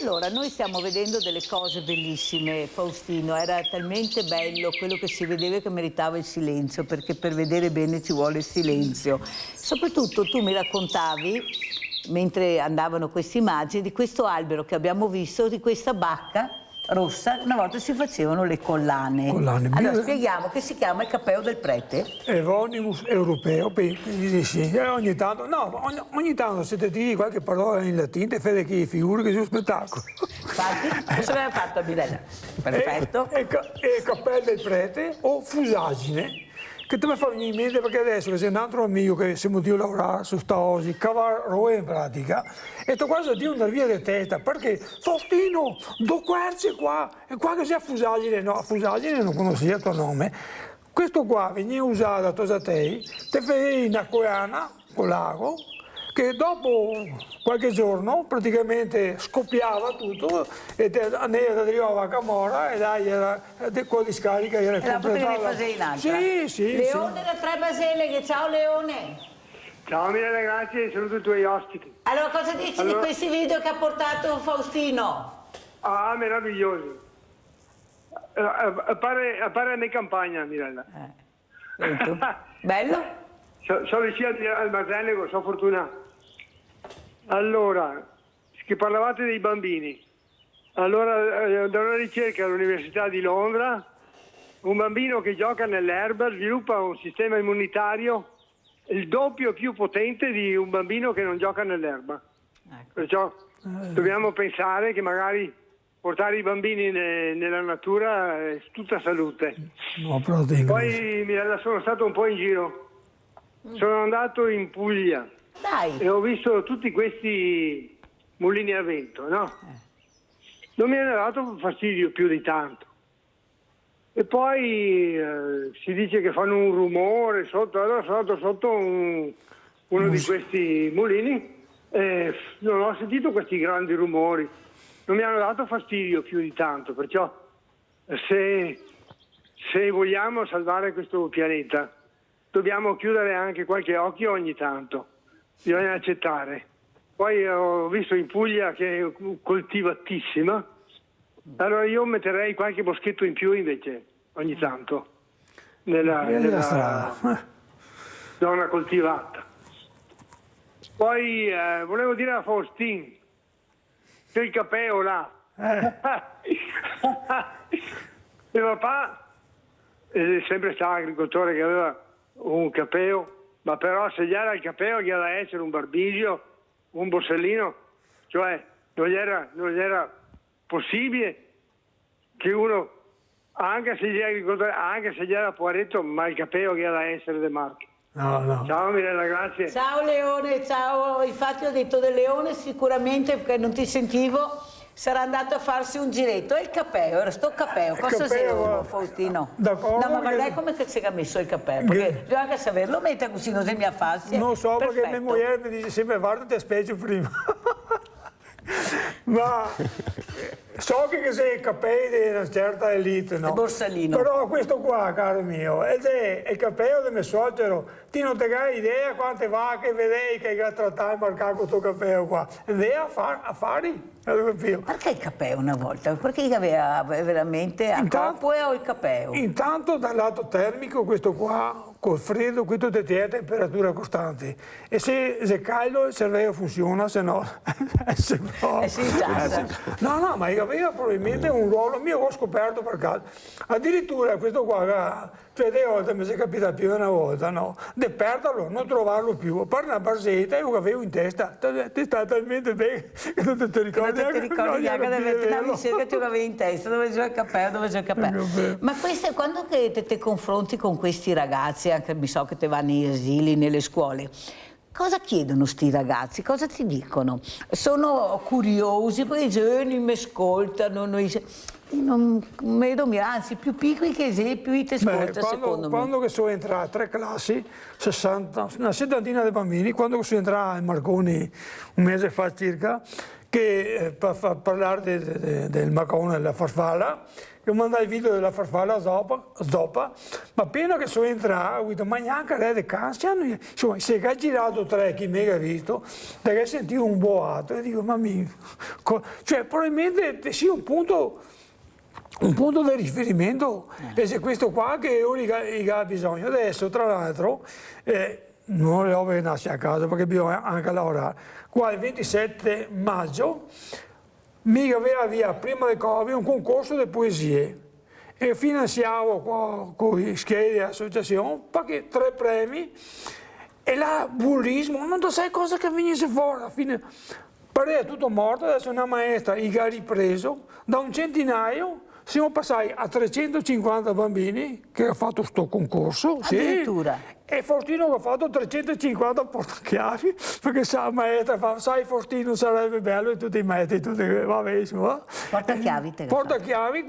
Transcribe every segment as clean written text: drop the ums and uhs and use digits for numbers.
Allora, noi stiamo vedendo delle cose bellissime, Faustino, era talmente bello quello che si vedeva che meritava il silenzio, perché per vedere bene ci vuole il silenzio. Soprattutto tu mi raccontavi, mentre andavano queste immagini, di questo albero che abbiamo visto, di questa bacca rossa, una volta si facevano le collane. Allora spieghiamo che si chiama il Capeo del Prete. Evonimus europeo, sì, ogni tanto se ti dici qualche parola in latino, fai che figure che sono spettacolo. Infatti, cosa aveva fatto a Mirella? Perfetto. E Capeo del Prete o Fusagine, che tu mi fa venire in mente perché adesso che c'è un altro amico che siamo di lavorare su sta oggi, Cavarro in pratica, e tu quasi di una via di testa, perché Faustino, due quarzi qua, e qua che sia Fusagine, no, Fusagine non conoscevo il tuo nome, questo qua veniva usato da te fai una coiana, con l'ago, che dopo qualche giorno praticamente scoppiava tutto e ne arrivava a Camorra e dai era con di scarica era completata. Sì, sì. Leone da Tre Baseleghe, ciao Leone. Ciao Mirella, grazie, saluto i tuoi ospiti. Allora cosa dici di questi video che ha portato Faustino? Ah, meravigliosi. Appare a me campagna, Mirella. Bello? Sono vicino al Marzennego, sono fortunato. Allora, che parlavate dei bambini. Allora, da una ricerca all'Università di Londra, un bambino che gioca nell'erba sviluppa un sistema immunitario il doppio più potente di un bambino che non gioca nell'erba. Ecco. Perciò dobbiamo pensare che magari portare i bambini nella natura è tutta salute. No, poi Mirella, sono stato un po' in giro. Sono andato in Puglia. Dai. E ho visto tutti questi mulini a vento, no? Non mi hanno dato fastidio più di tanto. E poi si dice che fanno un rumore sotto, allora sono andato sotto uno di questi mulini e non ho sentito questi grandi rumori. Non mi hanno dato fastidio più di tanto, perciò se vogliamo salvare questo pianeta dobbiamo chiudere anche qualche occhio ogni tanto. Bisogna accettare. Poi ho visto in Puglia che è coltivatissima, allora io metterei qualche boschetto in più invece ogni tanto nella zona coltivata. Poi volevo dire a Faustin che il capeo là e papà è sempre stato agricoltore che aveva un capeo. Ma però se gli era il capeo gli era essere un barbigio, un borsellino, cioè non gli era possibile che uno, anche se gli era agricoltore, anche se gli era poveretto, ma il capeo gli era essere De Marchi. No. Ciao Mirella, grazie. Ciao Leone, ciao. Infatti ho detto del Leone sicuramente, perché non ti sentivo, sarà andato a farsi un giretto. E il capeo, era sto capeo, cosa sei Faustino? No, ma guarda come che si è messo il capeo, perché bisogna anche saperlo mettere così, non si mi affassi. Non so, perfetto. Perché mia moglie mi dice sempre guarda te specie prima. Ma so che sei i capelli di una certa elite, no? Il borsellino. Però questo qua, caro mio, ed è il capello del mio suocero. Ti non ti hai idea quante vacche vedei che hai trattato marcato questo capello qua. Ed è affari. Perché il capeo una volta? Perché aveva veramente a corpo o il capeo? Intanto dal lato termico questo qua col freddo questo ti tiene a temperatura costante e se è caldo il cervello funziona, se no no, ma il capello probabilmente un ruolo mio ho scoperto per caso. Addirittura questo qua, cioè delle volte mi si è capitato più di una volta, no? Di perderlo, non trovarlo più, per una barsetta io avevo in testa, ti sta talmente bene che non ti ricordi. Non ti ricordi neanche di mettere una ricerca che tu avevi in testa, dove c'è il capello, Ma queste, quando che te confronti con questi ragazzi, anche mi so che te vanno negli asili, nelle scuole, cosa chiedono sti ragazzi? Cosa ti dicono? Sono curiosi, perché i giovani mi ascoltano, non vedo, anzi più piccoli che più ti ascolta, secondo me. Quando che sono entrato a 3 classi, 60, una settantina di bambini, quando sono entrato in Marconi un mese fa circa, che per parlare del macone della farfalla, che mandai il video della farfalla zoppa, ma appena che sono entrato, ho detto, ma neanche le cansiano, insomma, si è girato tre chi mi ha visto, perché sentivo un boato, e dico, ma cioè probabilmente sia un punto di riferimento, e se questo qua che io ha bisogno. Adesso, tra l'altro, non le ho che nasce a casa perché bisogna anche lavorare. Qua il 27 maggio mi aveva via prima del Covid un concorso di poesie e finanziavo con le schede dell'associazione perché 3 premi e là bullismo, non sai cosa che venisse fuori alla fine. Pareva tutto morto, adesso una maestra gli ha ripreso da un centinaio. Siamo passati a 350 bambini che hanno fatto questo concorso. Addirittura. Sì. E Faustino ha fatto 350 portachiavi, perché sa, maestra fa, sai Faustino sarebbe bello e tutti i maestri, tutti, vabbè, insomma. Portachiavi te Portachiavi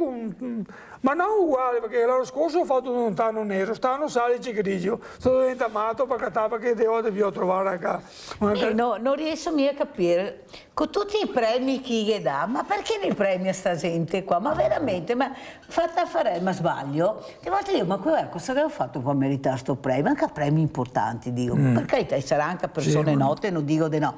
ma non uguale, perché l'anno scorso ho fatto un tanno nero, stanno salice grigio, sono diventato matto perché devo trovare anche. No, non riesco mica a capire, con tutti i premi chi gli dà, ma perché ne premia sta gente qua? Ma veramente, ma fatta fare, ma sbaglio? Di volte io, ma cosa che ho fatto per meritare sto premio? Anche premi importanti, dico, per carità, sarà anche persone sì, note, non dico di no,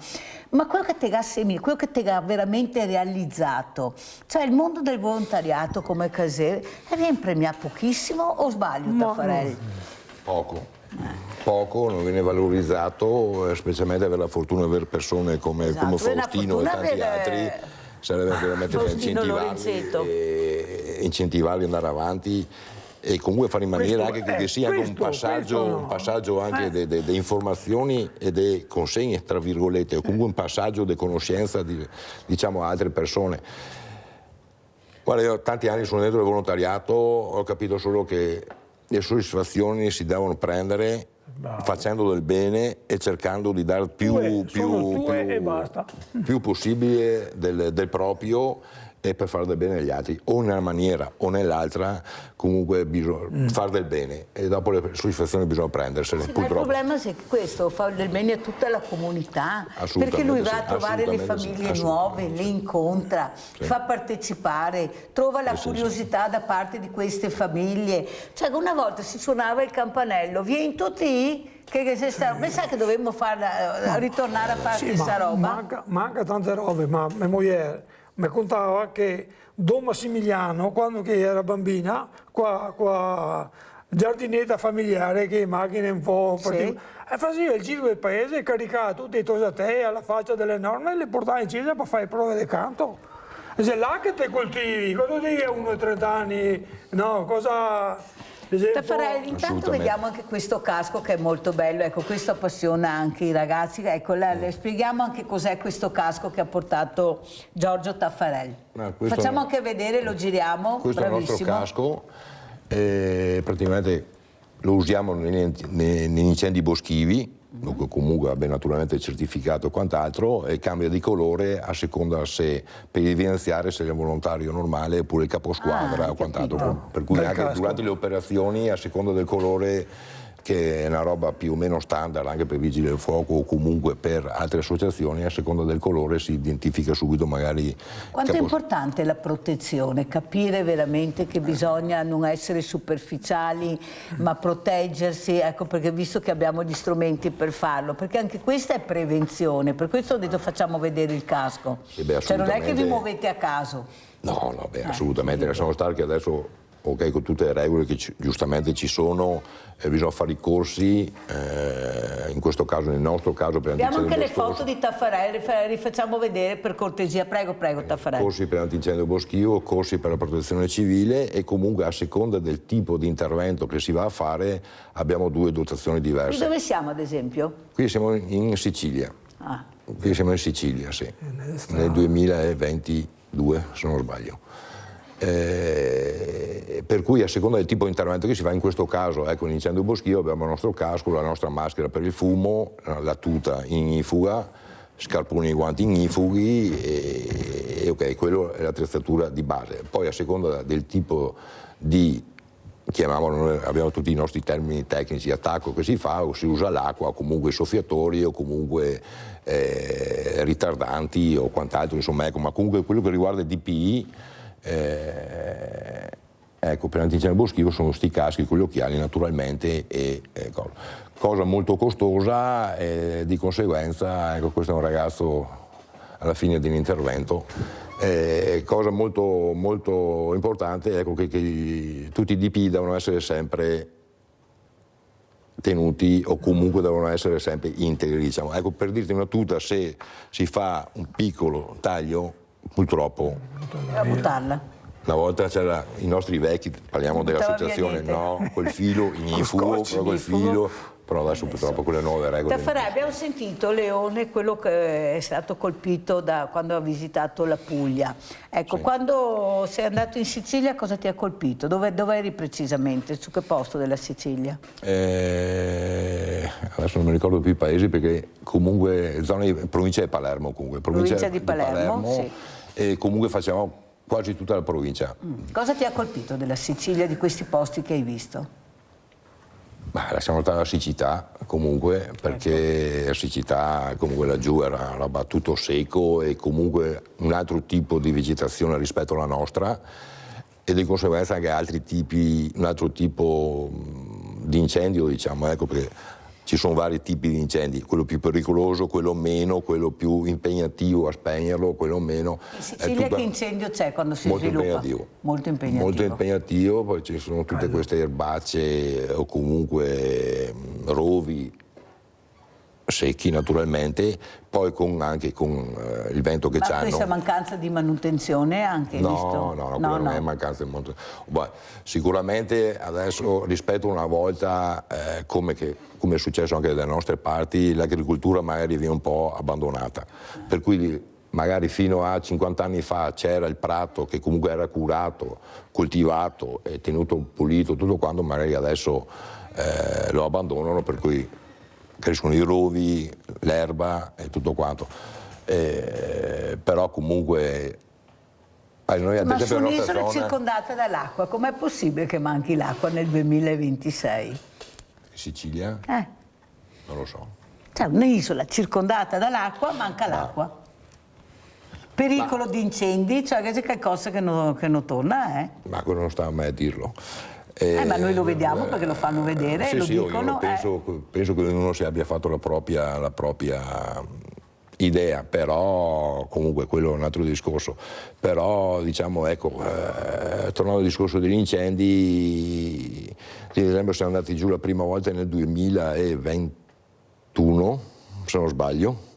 ma quello che ti ha veramente realizzato, cioè il mondo del volontariato come Casere, viene premiato pochissimo o sbaglio, Taffarelli? Poco, non viene valorizzato, specialmente avere la fortuna di avere persone come Faustino e tanti altri, sarebbe veramente da incentivarli ad andare avanti. E comunque fare in maniera anche che sia anche un passaggio anche di informazioni e di consegne, tra virgolette, o comunque un passaggio di conoscenza diciamo a altre persone. Guarda, io tanti anni sono dentro il volontariato, ho capito solo che le soddisfazioni si devono prendere facendo del bene e cercando di dare più possibile del proprio, e per fare del bene agli altri, o in una maniera o nell'altra, comunque bisogna fare del bene e dopo le soddisfazioni bisogna prendersele. Sì, il problema è che questo fa del bene a tutta la comunità, perché lui va a trovare le famiglie nuove, le incontra, fa partecipare, trova la curiosità da parte di queste famiglie. Cioè, una volta si suonava il campanello, vieni tutti. Pensa che dovremmo ritornare a fare questa roba? Manca tante robe, ma mia moglie mi contava che Don Massimiliano, quando era bambina, qua giardinetta familiare, che macchine un po' particolari, faceva il giro del paese, caricava tutte le tosatee alla faccia delle nonne e le portava in chiesa per fare prove di canto. E se là che te coltivi, cosa dici a uno di 30 anni? No, cosa... Taffarelli, intanto vediamo anche questo casco che è molto bello, ecco, questo appassiona anche i ragazzi, ecco, le spieghiamo anche cos'è questo casco che ha portato Giorgio Taffarelli. Facciamo anche vedere, lo giriamo, questo bravissimo. È il nostro casco, praticamente lo usiamo negli incendi boschivi, comunque vabbè, naturalmente certificato e quant'altro, e cambia di colore a seconda se per evidenziare se è un volontario normale oppure il caposquadra o quant'altro, per cui anche durante le operazioni a seconda del colore, che è una roba più o meno standard anche per vigili del fuoco o comunque per altre associazioni, a seconda del colore si identifica subito magari. Quanto è importante la protezione, capire veramente che bisogna non essere superficiali ma proteggersi, ecco, perché visto che abbiamo gli strumenti per farlo, perché anche questa è prevenzione, per questo ho detto facciamo vedere il casco, cioè non è che vi muovete a caso. No, assolutamente, lasciamo stare che adesso ok, con tutte le regole che giustamente ci sono, bisogna fare i corsi, in questo caso, nel nostro caso per abbiamo anche le foto di Taffarelli, rifacciamo vedere per cortesia, prego Taffarelli. Corsi per l'antincendio boschivo, corsi per la protezione civile, e comunque a seconda del tipo di intervento che si va a fare abbiamo 2 dotazioni diverse. Qui dove siamo ad esempio? Qui siamo in Sicilia, qui siamo in Sicilia, sì, nel 2022 se non sbaglio. Per cui a seconda del tipo di intervento che si fa, in questo caso ecco, l'incendio boschivo abbiamo il nostro casco, la nostra maschera per il fumo, la tuta ignifuga, scarponi e guanti ignifughi e ok, quello è l'attrezzatura di base. Poi a seconda del tipo di chiamavano, abbiamo tutti i nostri termini tecnici, attacco che si fa, o si usa l'acqua, o comunque soffiatori, o comunque ritardanti o quant'altro, insomma, ecco, ma comunque quello che riguarda il DPI, ecco, per l'antincendio boschivo sono sti caschi con gli occhiali naturalmente, e cosa molto costosa, e di conseguenza, ecco, questo è un ragazzo alla fine dell'intervento. Cosa molto, molto importante, ecco, che tutti i DPI devono essere sempre tenuti, o comunque devono essere sempre integri, diciamo. Ecco, per dirti una tuta, se si fa un piccolo taglio, purtroppo A buttarla. una volta c'era i nostri vecchi, parliamo Buttava dell'associazione, via niente. no, col filo, ignifugo, però col filo, però adesso purtroppo con le nuove regole. Taffarè, abbiamo sentito Leone, quello che è stato colpito da quando ha visitato la Puglia. Ecco, Sì. quando sei andato in Sicilia cosa ti ha colpito? Dove eri precisamente? Su che posto della Sicilia? Adesso non mi ricordo più i paesi, perché comunque provincia di Palermo, comunque. Provincia di Palermo, sì. E comunque facciamo quasi tutta la provincia. Cosa ti ha colpito della Sicilia, di questi posti che hai visto? Ma lasciamo stare la siccità comunque, perché la siccità comunque laggiù era roba tutto secco, e comunque un altro tipo di vegetazione rispetto alla nostra, e di conseguenza anche altri tipi, un altro tipo di incendio, diciamo, ecco, perché ci sono vari tipi di incendi, quello più pericoloso, quello meno, quello più impegnativo a spegnerlo, quello meno. In Sicilia che incendio c'è quando si sviluppa? Impegnativo. Molto impegnativo. Molto impegnativo, poi ci sono tutte queste erbacce o comunque rovi secchi naturalmente, poi anche con il vento che Ma c'hanno. questa mancanza di manutenzione anche visto? No, quella non è mancanza di molto. Sicuramente adesso rispetto a una volta, come è successo anche dalle nostre parti, l'agricoltura magari viene un po' abbandonata, per cui magari fino a 50 anni fa c'era il prato che comunque era curato, coltivato e tenuto pulito, tutto quanto, magari adesso lo abbandonano, per cui crescono i rovi, l'erba e tutto quanto. Però comunque noi, ad Ma esempio, su la nostra un'isola zona, circondata dall'acqua, com'è possibile che manchi l'acqua nel 2026? in Sicilia, non lo so. Cioè un'isola circondata dall'acqua, manca l'acqua. Pericolo di incendi, cioè che c'è qualcosa che non torna, Ma quello non sta a me a dirlo. Ma noi lo vediamo perché lo fanno vedere, sì, lo sì, dicono. Penso che ognuno si abbia fatto la propria idea, però comunque quello è un altro discorso. Però diciamo, ecco, tornando al discorso degli incendi, ad esempio siamo andati giù la prima volta nel 2021, se non sbaglio.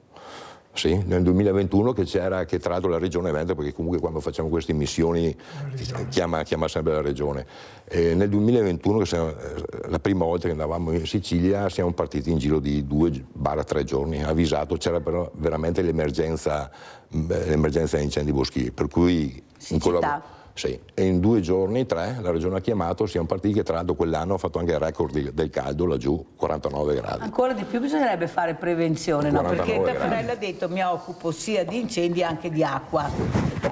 Sì, nel 2021, che tra l'altro la regione Veneto, perché comunque quando facciamo queste missioni chiama sempre la regione. Nel 2021, che la prima volta che andavamo in Sicilia, siamo partiti in giro di 2-3 giorni, avvisato, c'era però veramente l'emergenza di incendi boschivi, per cui sì, e in 2 giorni, 3, la regione ha chiamato, siamo partiti, che tra l'altro quell'anno ha fatto anche il record del caldo laggiù, 49 gradi. Ancora di più bisognerebbe fare prevenzione, no? Perché Taffarella ha detto mi occupo sia di incendi che di acqua.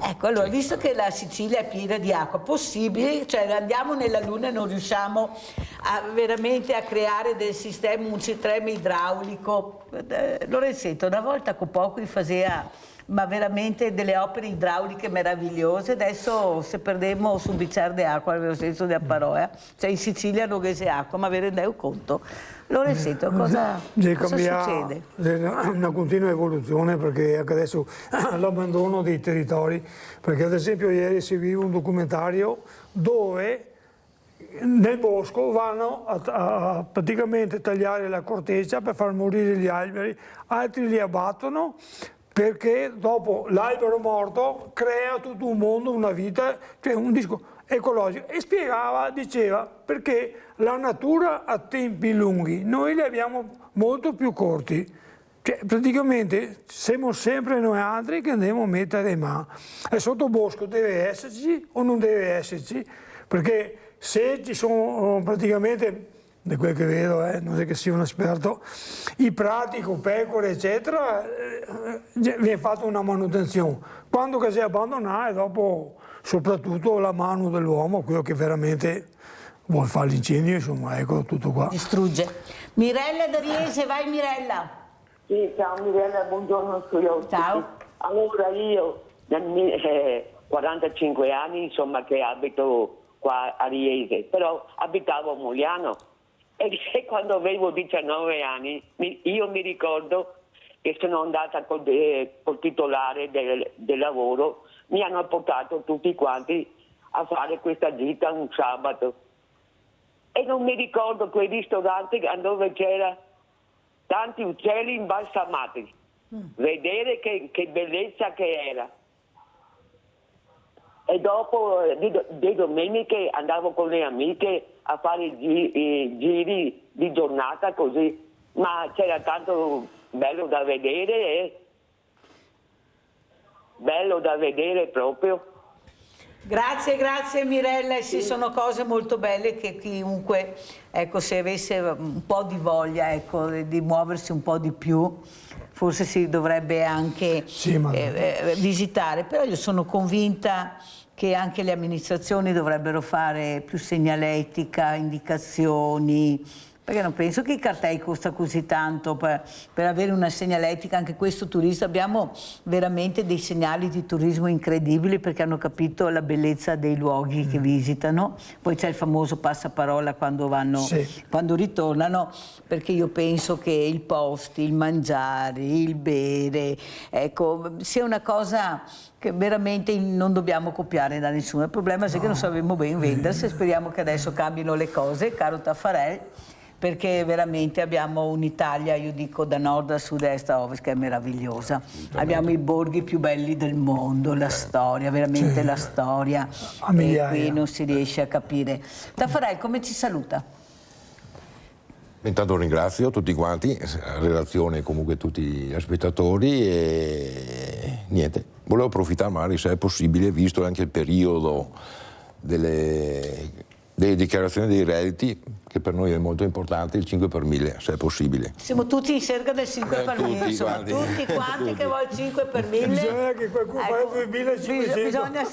Ecco, allora, visto che la Sicilia è piena di acqua, possibile, cioè andiamo nella Luna e non riusciamo veramente a creare del sistema, un sistema idraulico. Lorenzetto, una volta con poco faceva ma veramente delle opere idrauliche meravigliose. Adesso se perdiamo su un bicchiere di acqua, nel senso di parola, cioè in Sicilia non c'è acqua, ma ve ne rendete conto? Lorenzetto, cosa succede? È una continua evoluzione, perché anche adesso l'abbandono dei territori, perché ad esempio ieri seguivo un documentario dove nel bosco vanno a praticamente tagliare la corteccia per far morire gli alberi, altri li abbattono, perché dopo l'albero morto crea tutto un mondo, una vita, cioè un disco ecologico. E diceva, perché la natura ha tempi lunghi, noi li abbiamo molto più corti. Cioè, praticamente siamo sempre noi altri che andiamo a mettere mano. E sottobosco deve esserci o non deve esserci? Perché se ci sono praticamente, da quel che vedo, non è che sia un esperto, i prati con pecore eccetera, viene fatta una manutenzione. Quando che si abbandona, e dopo soprattutto la mano dell'uomo, quello che veramente vuoi fare l'incendio, insomma, ecco, tutto qua. Distrugge. Mirella da Riese, vai Mirella. Sì, ciao Mirella, buongiorno Scogliotti. Ciao. Allora io, 45 anni, insomma, che abito qua a Riese, però abitavo a Mogliano e quando avevo 19 anni io mi ricordo che sono andata col titolare del lavoro, mi hanno portato tutti quanti a fare questa gita un sabato e non mi ricordo quei ristoranti dove c'era tanti uccelli imbalsamati, vedere che bellezza che era. E dopo di domeniche andavo con le amiche a fare giri di giornata così, ma c'era tanto bello da vedere proprio. Grazie Mirella, sì, sono cose molto belle che chiunque, ecco, se avesse un po' di voglia, ecco, di muoversi un po' di più, forse si dovrebbe anche visitare, però io sono convinta che anche le amministrazioni dovrebbero fare più segnaletica, indicazioni, perché non penso che i cartelli costa così tanto per avere una segnaletica, anche questo turista. Abbiamo veramente dei segnali di turismo incredibili perché hanno capito la bellezza dei luoghi che visitano. Poi c'è il famoso passaparola quando vanno, quando ritornano, perché io penso che il posti, il mangiare, il bere, ecco, sia una cosa che veramente non dobbiamo copiare da nessuno. Il problema è che non sappiamo ben vendersi, speriamo che adesso cambino le cose, caro Taffarel, perché veramente abbiamo un'Italia, io dico da nord a sud, est a ovest, che è meravigliosa. Abbiamo i borghi più belli del mondo, la storia, veramente la storia, e qui non si riesce a capire. Taffarel, come ci saluta? Intanto ringrazio tutti quanti, la redazione, comunque tutti gli spettatori e niente, volevo approfittare magari se è possibile, visto anche il periodo delle dichiarazioni dei redditi, che per noi è molto importante, il 5 per 1000, se è possibile. Siamo tutti in cerca del 5 per 1000, insomma, tutti quanti che vuole il 5 per 1000. Bisogna che qualcuno fa il 2500. Bisogna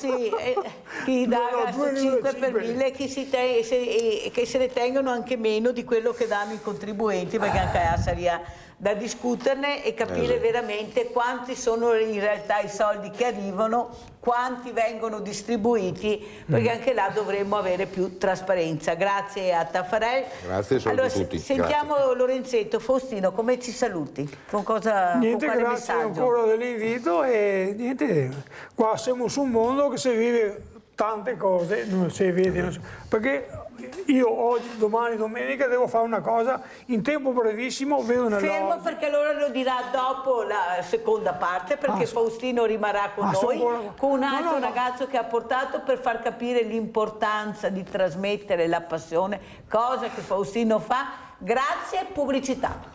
chi dà il 5 per 1000 che se ne tengano anche meno di quello che danno i contribuenti, perché anche sarebbe da discuterne e capire veramente quanti sono in realtà i soldi che arrivano, quanti vengono distribuiti, perché anche là dovremmo avere più trasparenza. Grazie a Taffarel. Grazie, allora, a tutti. Sentiamo grazie. Lorenzetto, Faustino, come ci saluti? Con cosa? Niente, con grazie messaggio? ancora dell'invito e niente, qua siamo su un mondo che si vive tante cose, non si vede, perché io oggi, domani, domenica devo fare una cosa in tempo brevissimo, vedo una fermo perché allora lo dirà dopo la seconda parte, perché Faustino rimarrà con noi, con un altro ragazzo che ha portato per far capire l'importanza di trasmettere la passione, cosa che Faustino fa. Grazie, pubblicità.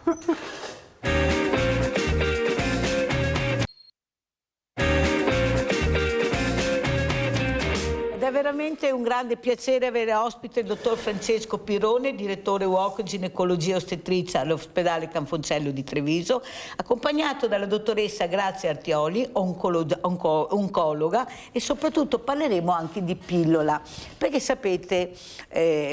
È veramente un grande piacere avere ospite il dottor Francesco Pirone, direttore UOC ginecologia ostetricia all'ospedale Canfoncello di Treviso, accompagnato dalla dottoressa Grazia Artioli, oncologa, e soprattutto parleremo anche di pillola, perché sapete,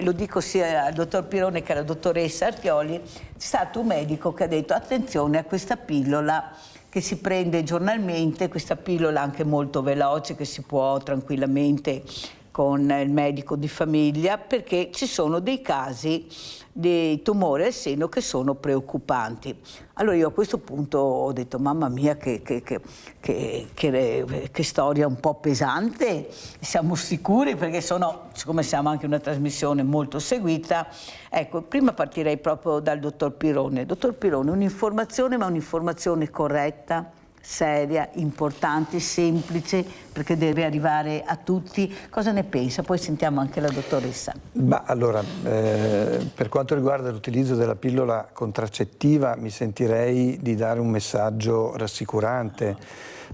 lo dico sia al dottor Pirone che alla dottoressa Artioli, c'è stato un medico che ha detto attenzione a questa pillola che si prende giornalmente, questa pillola anche molto veloce che si può tranquillamente con il medico di famiglia, perché ci sono dei casi di tumore al seno che sono preoccupanti. Allora io a questo punto ho detto mamma mia che storia un po' pesante, siamo sicuri perché siccome siamo anche una trasmissione molto seguita, ecco, prima partirei proprio dal dottor Pirone. Dottor Pirone, un'informazione ma un'informazione corretta, seria, importante, semplice, perché deve arrivare a tutti. Cosa ne pensa? Poi sentiamo anche la dottoressa. Allora, per quanto riguarda l'utilizzo della pillola contraccettiva, mi sentirei di dare un messaggio rassicurante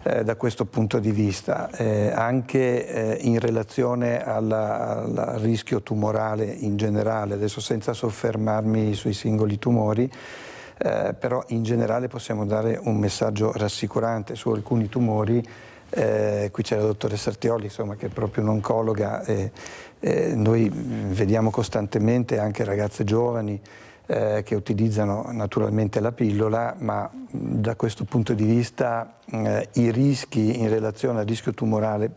da questo punto di vista, anche in relazione al rischio tumorale in generale, adesso senza soffermarmi sui singoli tumori, però in generale possiamo dare un messaggio rassicurante su alcuni tumori. Qui c'è la dottoressa Artioli, insomma, che è proprio un'oncologa. Noi vediamo costantemente anche ragazze giovani che utilizzano naturalmente la pillola, ma da questo punto di vista i rischi in relazione al rischio tumorale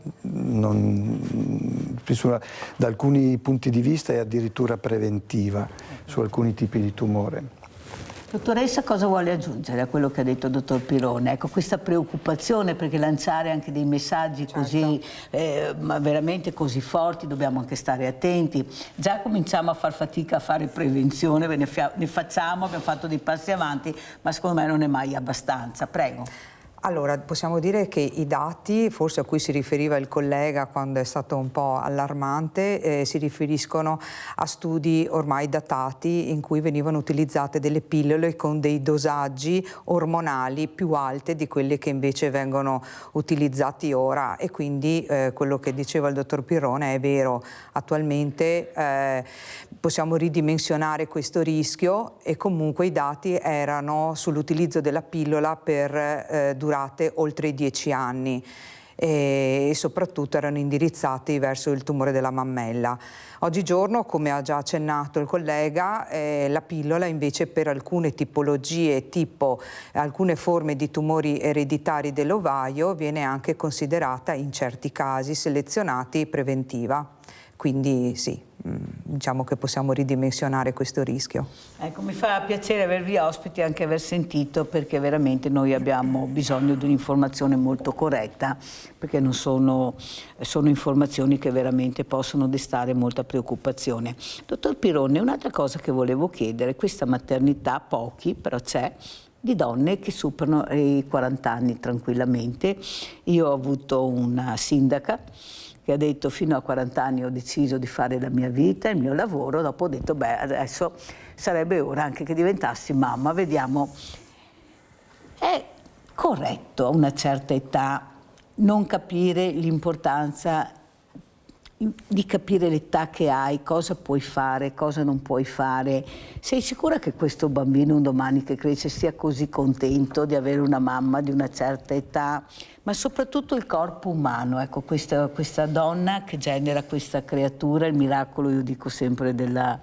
da alcuni punti di vista è addirittura preventiva su alcuni tipi di tumore. Dottoressa, cosa vuole aggiungere a quello che ha detto il dottor Pirone? Ecco, questa preoccupazione, perché lanciare anche dei messaggi così, ma veramente così forti, dobbiamo anche stare attenti. Già cominciamo a far fatica a fare prevenzione, ne facciamo, abbiamo fatto dei passi avanti, ma secondo me non è mai abbastanza. Prego. Allora, possiamo dire che i dati, forse a cui si riferiva il collega quando è stato un po' allarmante, si riferiscono a studi ormai datati in cui venivano utilizzate delle pillole con dei dosaggi ormonali più alte di quelle che invece vengono utilizzati ora, e quindi quello che diceva il dottor Pirone è vero. Attualmente possiamo ridimensionare questo rischio, e comunque i dati erano sull'utilizzo della pillola per durate oltre i 10 anni e soprattutto erano indirizzati verso il tumore della mammella. Oggigiorno, come ha già accennato il collega, la pillola invece per alcune tipologie, tipo alcune forme di tumori ereditari dell'ovaio, viene anche considerata in certi casi selezionati preventiva. Quindi sì, diciamo che possiamo ridimensionare questo rischio. Ecco, mi fa piacere avervi ospiti e anche aver sentito, perché veramente noi abbiamo bisogno di un'informazione molto corretta, perché non sono informazioni che veramente possono destare molta preoccupazione. Dottor Pirone, un'altra cosa che volevo chiedere: questa maternità, pochi, però c'è, di donne che superano i 40 anni tranquillamente. Io ho avuto una sindaca che ha detto: fino a 40 anni ho deciso di fare la mia vita, il mio lavoro, dopo ho detto beh, adesso sarebbe ora anche che diventassi mamma, vediamo. È corretto a una certa età non capire l'importanza di capire l'età che hai, cosa puoi fare, cosa non puoi fare? Sei sicura che questo bambino un domani che cresce sia così contento di avere una mamma di una certa età? Ma soprattutto il corpo umano, ecco, questa donna che genera questa creatura, il miracolo, io dico sempre, della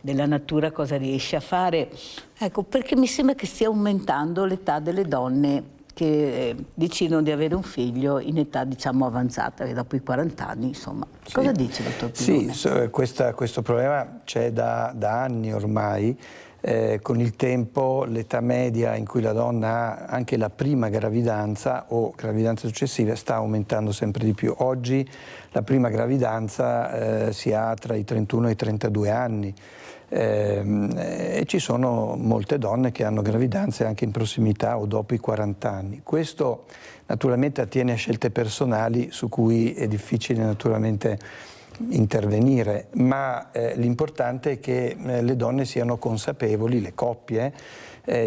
natura, cosa riesce a fare. Ecco, perché mi sembra che stia aumentando l'età delle donne che decidono di avere un figlio in età, diciamo, avanzata, dopo i 40 anni, insomma. Sì. Cosa dice, dottor Pirone? Sì, questo problema c'è da anni ormai. Con il tempo l'età media in cui la donna ha anche la prima gravidanza o gravidanze successive sta aumentando sempre di più. Oggi la prima gravidanza si ha tra i 31 e i 32 anni. E ci sono molte donne che hanno gravidanze anche in prossimità o dopo i 40 anni. Questo naturalmente attiene a scelte personali su cui è difficile naturalmente intervenire, ma l'importante è che le donne siano consapevoli, le coppie,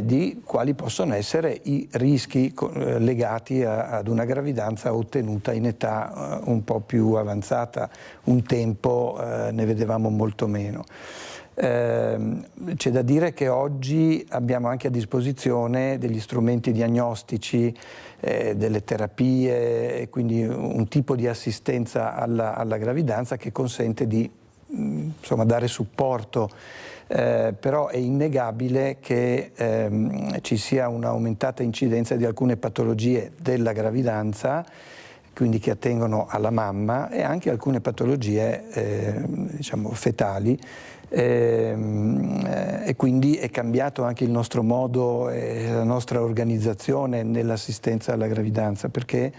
di quali possono essere i rischi legati ad una gravidanza ottenuta in età un po' più avanzata. Un tempo ne vedevamo molto meno. C'è da dire che oggi abbiamo anche a disposizione degli strumenti diagnostici, delle terapie, e quindi un tipo di assistenza alla gravidanza che consente di dare supporto, però è innegabile che ci sia un'aumentata incidenza di alcune patologie della gravidanza, quindi che attengono alla mamma, e anche alcune patologie fetali. E quindi è cambiato anche il nostro modo e la nostra organizzazione nell'assistenza alla gravidanza, perché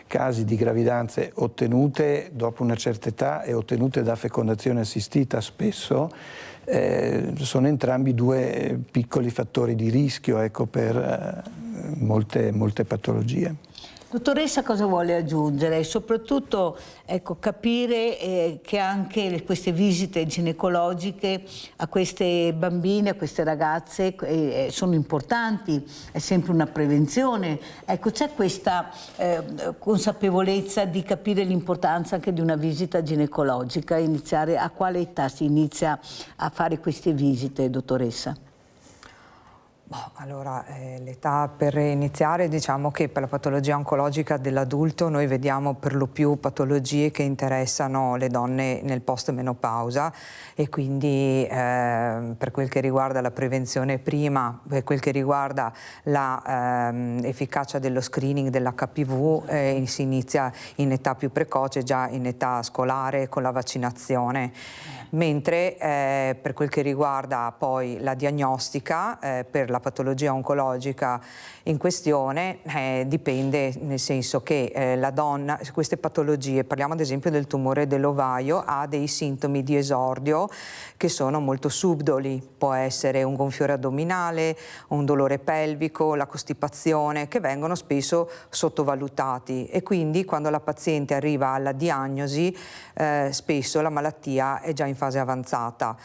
casi di gravidanze ottenute dopo una certa età e ottenute da fecondazione assistita spesso sono entrambi due piccoli fattori di rischio, ecco, per molte patologie. Dottoressa, cosa vuole aggiungere? Soprattutto, ecco, capire che anche queste visite ginecologiche a queste bambine, a queste ragazze sono importanti, è sempre una prevenzione. Ecco, c'è questa consapevolezza di capire l'importanza anche di una visita ginecologica, iniziare a quale età si inizia a fare queste visite, dottoressa? Allora, l'età per iniziare, diciamo che per la patologia oncologica dell'adulto noi vediamo per lo più patologie che interessano le donne nel post-menopausa e quindi per quel che riguarda la prevenzione prima, per quel che riguarda l'efficacia dello screening dell'HPV si inizia in età più precoce, già in età scolare con la vaccinazione. Mentre per quel che riguarda poi la diagnostica per la patologia oncologica in questione dipende, nel senso che la donna, queste patologie, parliamo ad esempio del tumore dell'ovaio, ha dei sintomi di esordio che sono molto subdoli, può essere un gonfiore addominale, un dolore pelvico, la costipazione, che vengono spesso sottovalutati e quindi quando la paziente arriva alla diagnosi spesso la malattia è già in fase avanzata.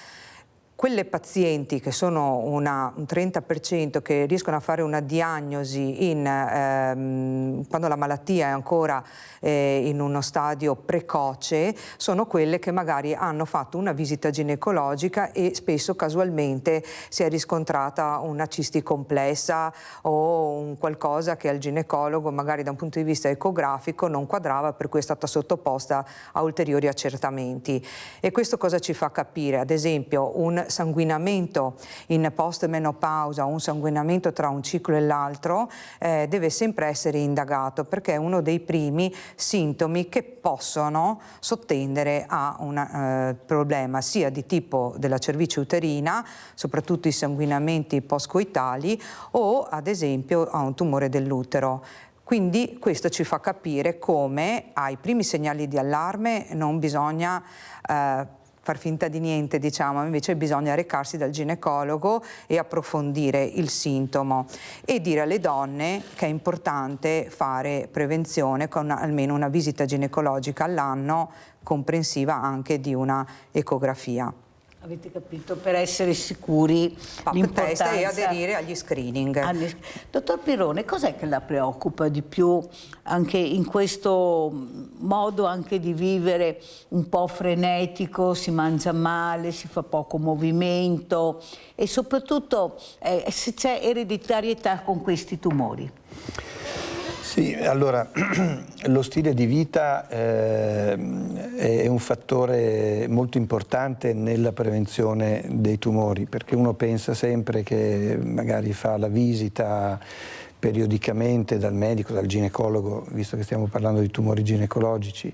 Quelle pazienti che sono un 30% che riescono a fare una diagnosi quando la malattia è ancora in uno stadio precoce, sono quelle che magari hanno fatto una visita ginecologica e spesso casualmente si è riscontrata una cisti complessa o un qualcosa che al ginecologo magari da un punto di vista ecografico non quadrava, per cui è stata sottoposta a ulteriori accertamenti. E questo cosa ci fa capire? Ad esempio un sanguinamento in post-menopausa, un sanguinamento tra un ciclo e l'altro deve sempre essere indagato perché è uno dei primi sintomi che possono sottendere a un problema sia di tipo della cervice uterina, soprattutto i sanguinamenti postcoitali, o ad esempio a un tumore dell'utero. Quindi questo ci fa capire come ai primi segnali di allarme non bisogna far finta di niente, diciamo, invece bisogna recarsi dal ginecologo e approfondire il sintomo e dire alle donne che è importante fare prevenzione con almeno una visita ginecologica all'anno, comprensiva anche di una ecografia. Avete capito? Per essere sicuri l'importanza e aderire agli screening. Dottor Pirone, cos'è che la preoccupa di più anche in questo modo anche di vivere un po' frenetico, si mangia male, si fa poco movimento e soprattutto se c'è ereditarietà con questi tumori? Sì, allora lo stile di vita è un fattore molto importante nella prevenzione dei tumori, perché uno pensa sempre che magari fa la visita periodicamente dal medico, dal ginecologo, visto che stiamo parlando di tumori ginecologici.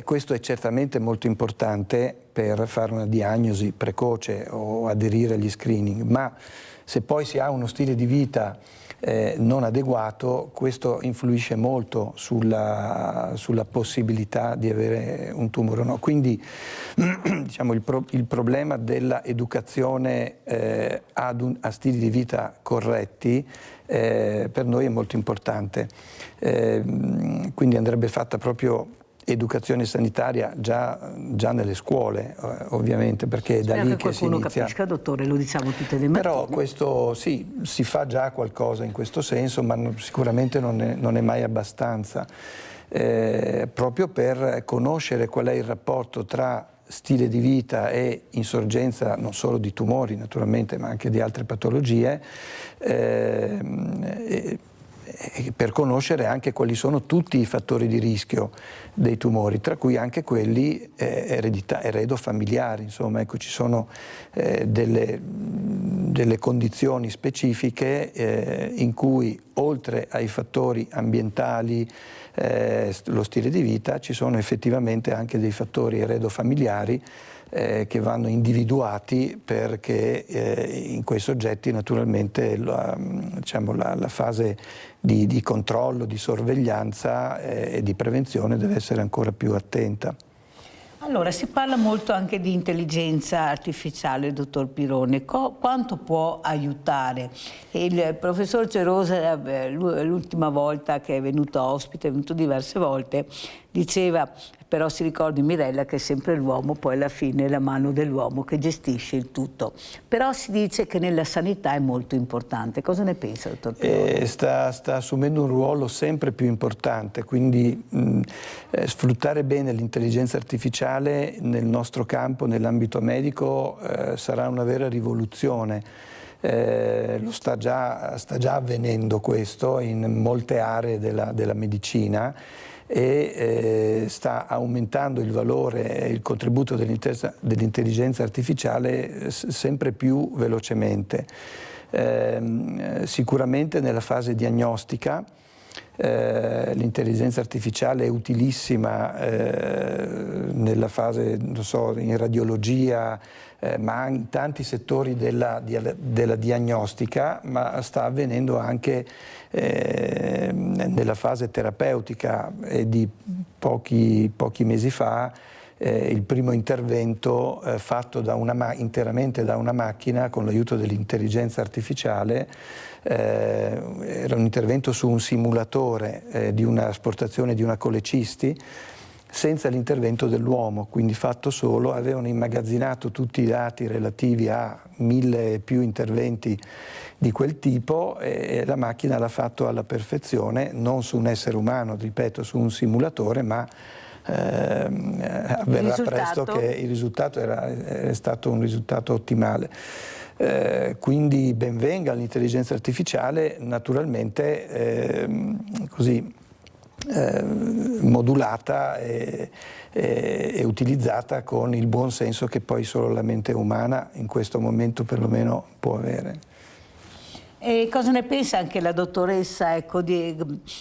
Questo è certamente molto importante per fare una diagnosi precoce o aderire agli screening, ma se poi si ha uno stile di vita non adeguato, questo influisce molto sulla possibilità di avere un tumore o no. Quindi diciamo, il problema dell'educazione a stili di vita corretti per noi è molto importante. Quindi andrebbe fatta proprio educazione sanitaria già nelle scuole, ovviamente, perché è da lì che si inizia. Qualcuno capisca, dottore, lo diciamo tutte le mattine. Però questo sì, si fa già qualcosa in questo senso, ma sicuramente non è mai abbastanza, proprio per conoscere qual è il rapporto tra stile di vita e insorgenza non solo di tumori naturalmente, ma anche di altre patologie, per conoscere anche quali sono tutti i fattori di rischio dei tumori, tra cui anche quelli eredofamiliari. Insomma, ecco, ci sono delle condizioni specifiche in cui oltre ai fattori ambientali, lo stile di vita, ci sono effettivamente anche dei fattori eredofamiliari che vanno individuati perché in quei soggetti naturalmente la fase di controllo, di sorveglianza e di prevenzione deve essere ancora più attenta. Allora, si parla molto anche di intelligenza artificiale, dottor Pirone. Quanto può aiutare? Il professor Cerosa, l'ultima volta che è venuto ospite, è venuto diverse volte, diceva, però si ricordi Mirella che è sempre l'uomo, poi alla fine è la mano dell'uomo che gestisce il tutto. Però si dice che nella sanità è molto importante. Cosa ne pensa, dottor Pirone? Sta assumendo un ruolo sempre più importante, quindi sfruttare bene l'intelligenza artificiale nel nostro campo, nell'ambito medico, sarà una vera rivoluzione. Lo sta già avvenendo questo in molte aree della medicina e sta aumentando il valore e il contributo dell'intelligenza artificiale sempre più velocemente. Sicuramente nella fase diagnostica l'intelligenza artificiale è utilissima nella fase, non so, in radiologia, ma in tanti settori della diagnostica, ma sta avvenendo anche nella fase terapeutica. Di pochi mesi fa il primo intervento fatto interamente da una macchina con l'aiuto dell'intelligenza artificiale era un intervento su un simulatore di un'asportazione di una colecisti senza l'intervento dell'uomo, quindi fatto solo. Avevano immagazzinato tutti i dati relativi a 1000 e più interventi di quel tipo e la macchina l'ha fatto alla perfezione, non su un essere umano, ripeto, su un simulatore, ma avverrà presto che il risultato è stato un risultato ottimale. Quindi ben venga l'intelligenza artificiale, naturalmente così modulata e utilizzata con il buon senso che poi solo la mente umana in questo momento perlomeno può avere. E cosa ne pensa anche la dottoressa, ecco, di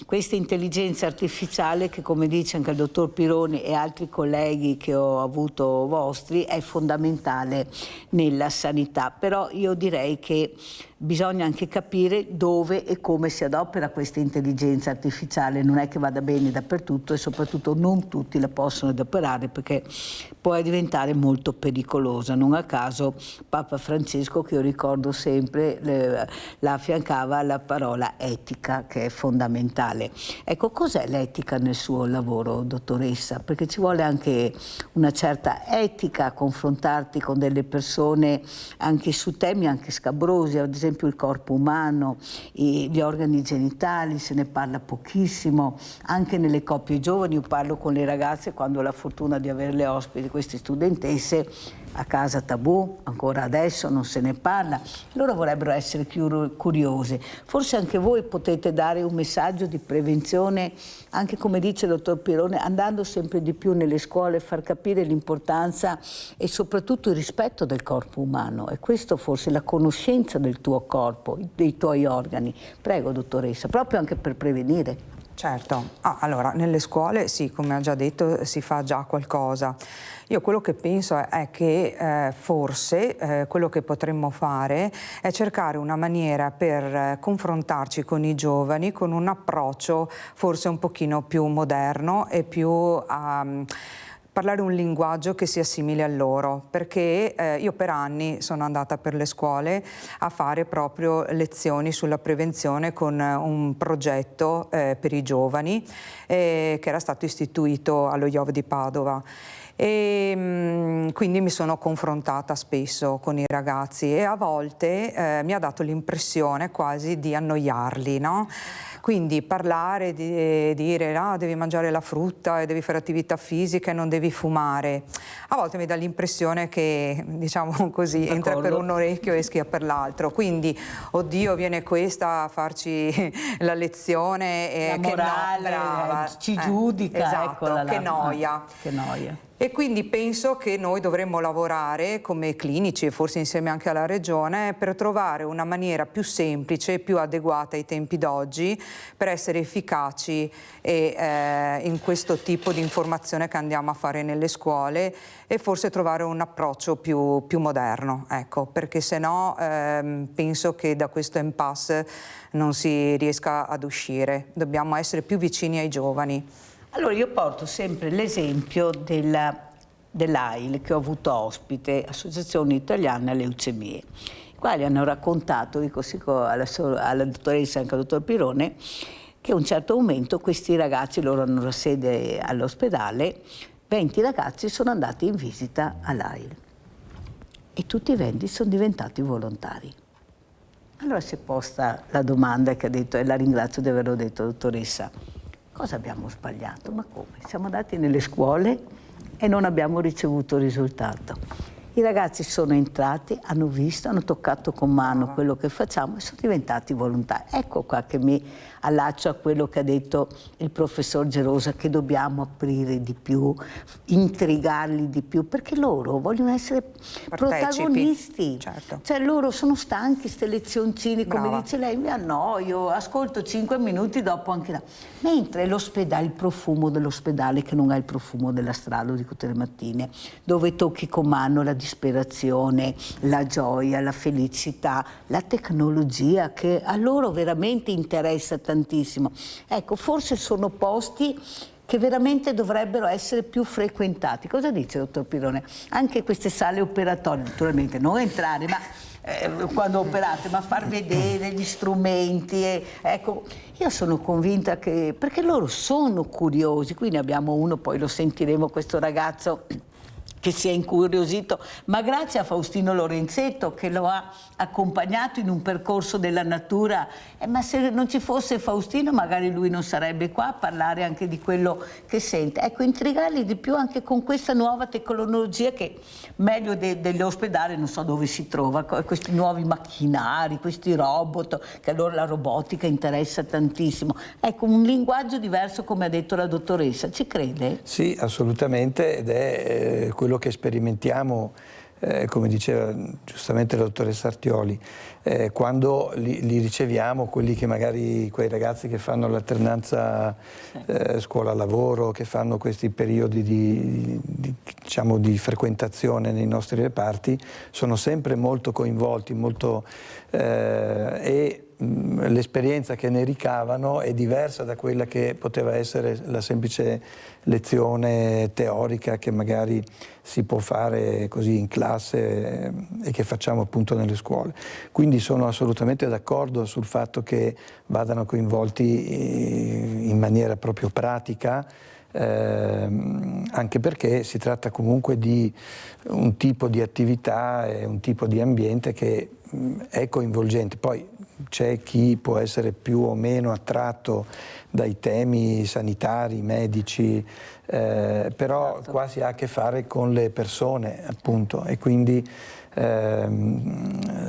questa intelligenza artificiale che, come dice anche il dottor Pironi e altri colleghi che ho avuto vostri, è fondamentale nella sanità? Però io direi che bisogna anche capire dove e come si adopera questa intelligenza artificiale. Non è che vada bene dappertutto e soprattutto non tutti la possono adoperare, perché può diventare molto pericolosa. Non a caso Papa Francesco, che io ricordo sempre, la affiancava alla parola etica, che è fondamentale. Ecco, cos'è l'etica nel suo lavoro, dottoressa? Perché ci vuole anche una certa etica a confrontarti con delle persone anche su temi anche scabrosi, ad esempio il corpo umano, gli organi genitali, se ne parla pochissimo, anche nelle coppie giovani. Io parlo con le ragazze quando ho la fortuna di averle ospiti, queste studentesse, a casa tabù, ancora adesso non se ne parla, loro vorrebbero essere più curiose. Forse anche voi potete dare un messaggio di prevenzione, anche come dice il dottor Pironi, andando sempre di più nelle scuole, far capire l'importanza e soprattutto il rispetto del corpo umano, e questo forse la conoscenza del tuo corpo, dei tuoi organi. Prego, dottoressa, proprio anche per prevenire. Certo, allora nelle scuole sì, come ha già detto, si fa già qualcosa. Io quello che penso è che forse quello che potremmo fare è cercare una maniera per confrontarci con i giovani con un approccio forse un pochino più moderno e più parlare un linguaggio che sia simile a loro, perché io per anni sono andata per le scuole a fare proprio lezioni sulla prevenzione con un progetto per i giovani che era stato istituito allo IOV di Padova. E quindi mi sono confrontata spesso con i ragazzi e a volte mi ha dato l'impressione quasi di annoiarli, no? Quindi parlare, di dire devi mangiare la frutta e devi fare attività fisica e non devi fumare, a volte mi dà l'impressione che, diciamo così, entra per un orecchio e esca per l'altro. Quindi, oddio, viene questa a farci la lezione e la morale, ci giudica. Esatto, eccola là. Che noia. Che noia. E quindi penso che noi dovremmo lavorare come clinici e forse insieme anche alla Regione per trovare una maniera più semplice e più adeguata ai tempi d'oggi per essere efficaci in questo tipo di informazione che andiamo a fare nelle scuole e forse trovare un approccio più moderno, ecco, perché se no penso che da questo impasse non si riesca ad uscire. Dobbiamo essere più vicini ai giovani. Allora io porto sempre l'esempio dell'AIL che ho avuto ospite, Associazione Italiana Leucemie, i quali hanno raccontato, dico sì, alla dottoressa e anche al dottor Pirone, che a un certo momento questi ragazzi, loro hanno la sede all'ospedale, 20 ragazzi sono andati in visita all'AIL e tutti i 20 sono diventati volontari. Allora si è posta la domanda che ha detto, e la ringrazio di averlo detto, dottoressa, cosa abbiamo sbagliato? Ma come? Siamo andati nelle scuole e non abbiamo ricevuto risultato. I ragazzi sono entrati, hanno visto, hanno toccato con mano quello che facciamo e sono diventati volontari. Ecco qua che mi allaccio a quello che ha detto il professor Gerosa, che dobbiamo aprire di più, intrigarli di più, perché loro vogliono essere protagonisti. Certo. Cioè loro sono stanchi, queste lezioncine, come Brava. dice lei, mi annoio, ascolto 5 minuti, dopo anche là. Mentre l'ospedale, il profumo dell'ospedale, che non ha il profumo della strada, lo dico tutte le mattine, dove tocchi con mano la disperazione, la gioia, la felicità, la tecnologia, che a loro veramente interessa tantissimo. Ecco, forse sono posti che veramente dovrebbero essere più frequentati. Cosa dice, dottor Pirrone? Anche queste sale operatorie, naturalmente non entrare, ma quando operate, ma far vedere gli strumenti. Ecco, io sono convinta che, perché loro sono curiosi, qui ne abbiamo uno, poi lo sentiremo, questo ragazzo che si è incuriosito, ma grazie a Faustino Lorenzetto che lo ha accompagnato in un percorso della natura. Ma se non ci fosse Faustino magari lui non sarebbe qua a parlare anche di quello che sente. Ecco, intrigarli di più anche con questa nuova tecnologia che meglio degli ospedali non so dove si trova, questi nuovi macchinari, questi robot, che allora la robotica interessa tantissimo. Ecco, un linguaggio diverso, come ha detto la dottoressa, ci crede? Sì, assolutamente, ed è quello che sperimentiamo, come diceva giustamente la dottoressa Artioli, quando li riceviamo, quelli che magari, quei ragazzi che fanno l'alternanza scuola-lavoro, che fanno questi periodi diciamo, di frequentazione nei nostri reparti, sono sempre molto coinvolti, e l'esperienza che ne ricavano è diversa da quella che poteva essere la semplice lezione teorica che magari si può fare così in classe e che facciamo appunto nelle scuole. Quindi sono assolutamente d'accordo sul fatto che vadano coinvolti in maniera proprio pratica, anche perché si tratta comunque di un tipo di attività e un tipo di ambiente che è coinvolgente. Poi c'è chi può essere più o meno attratto dai temi sanitari, medici, però qua si ha a che fare con le persone, appunto, e quindi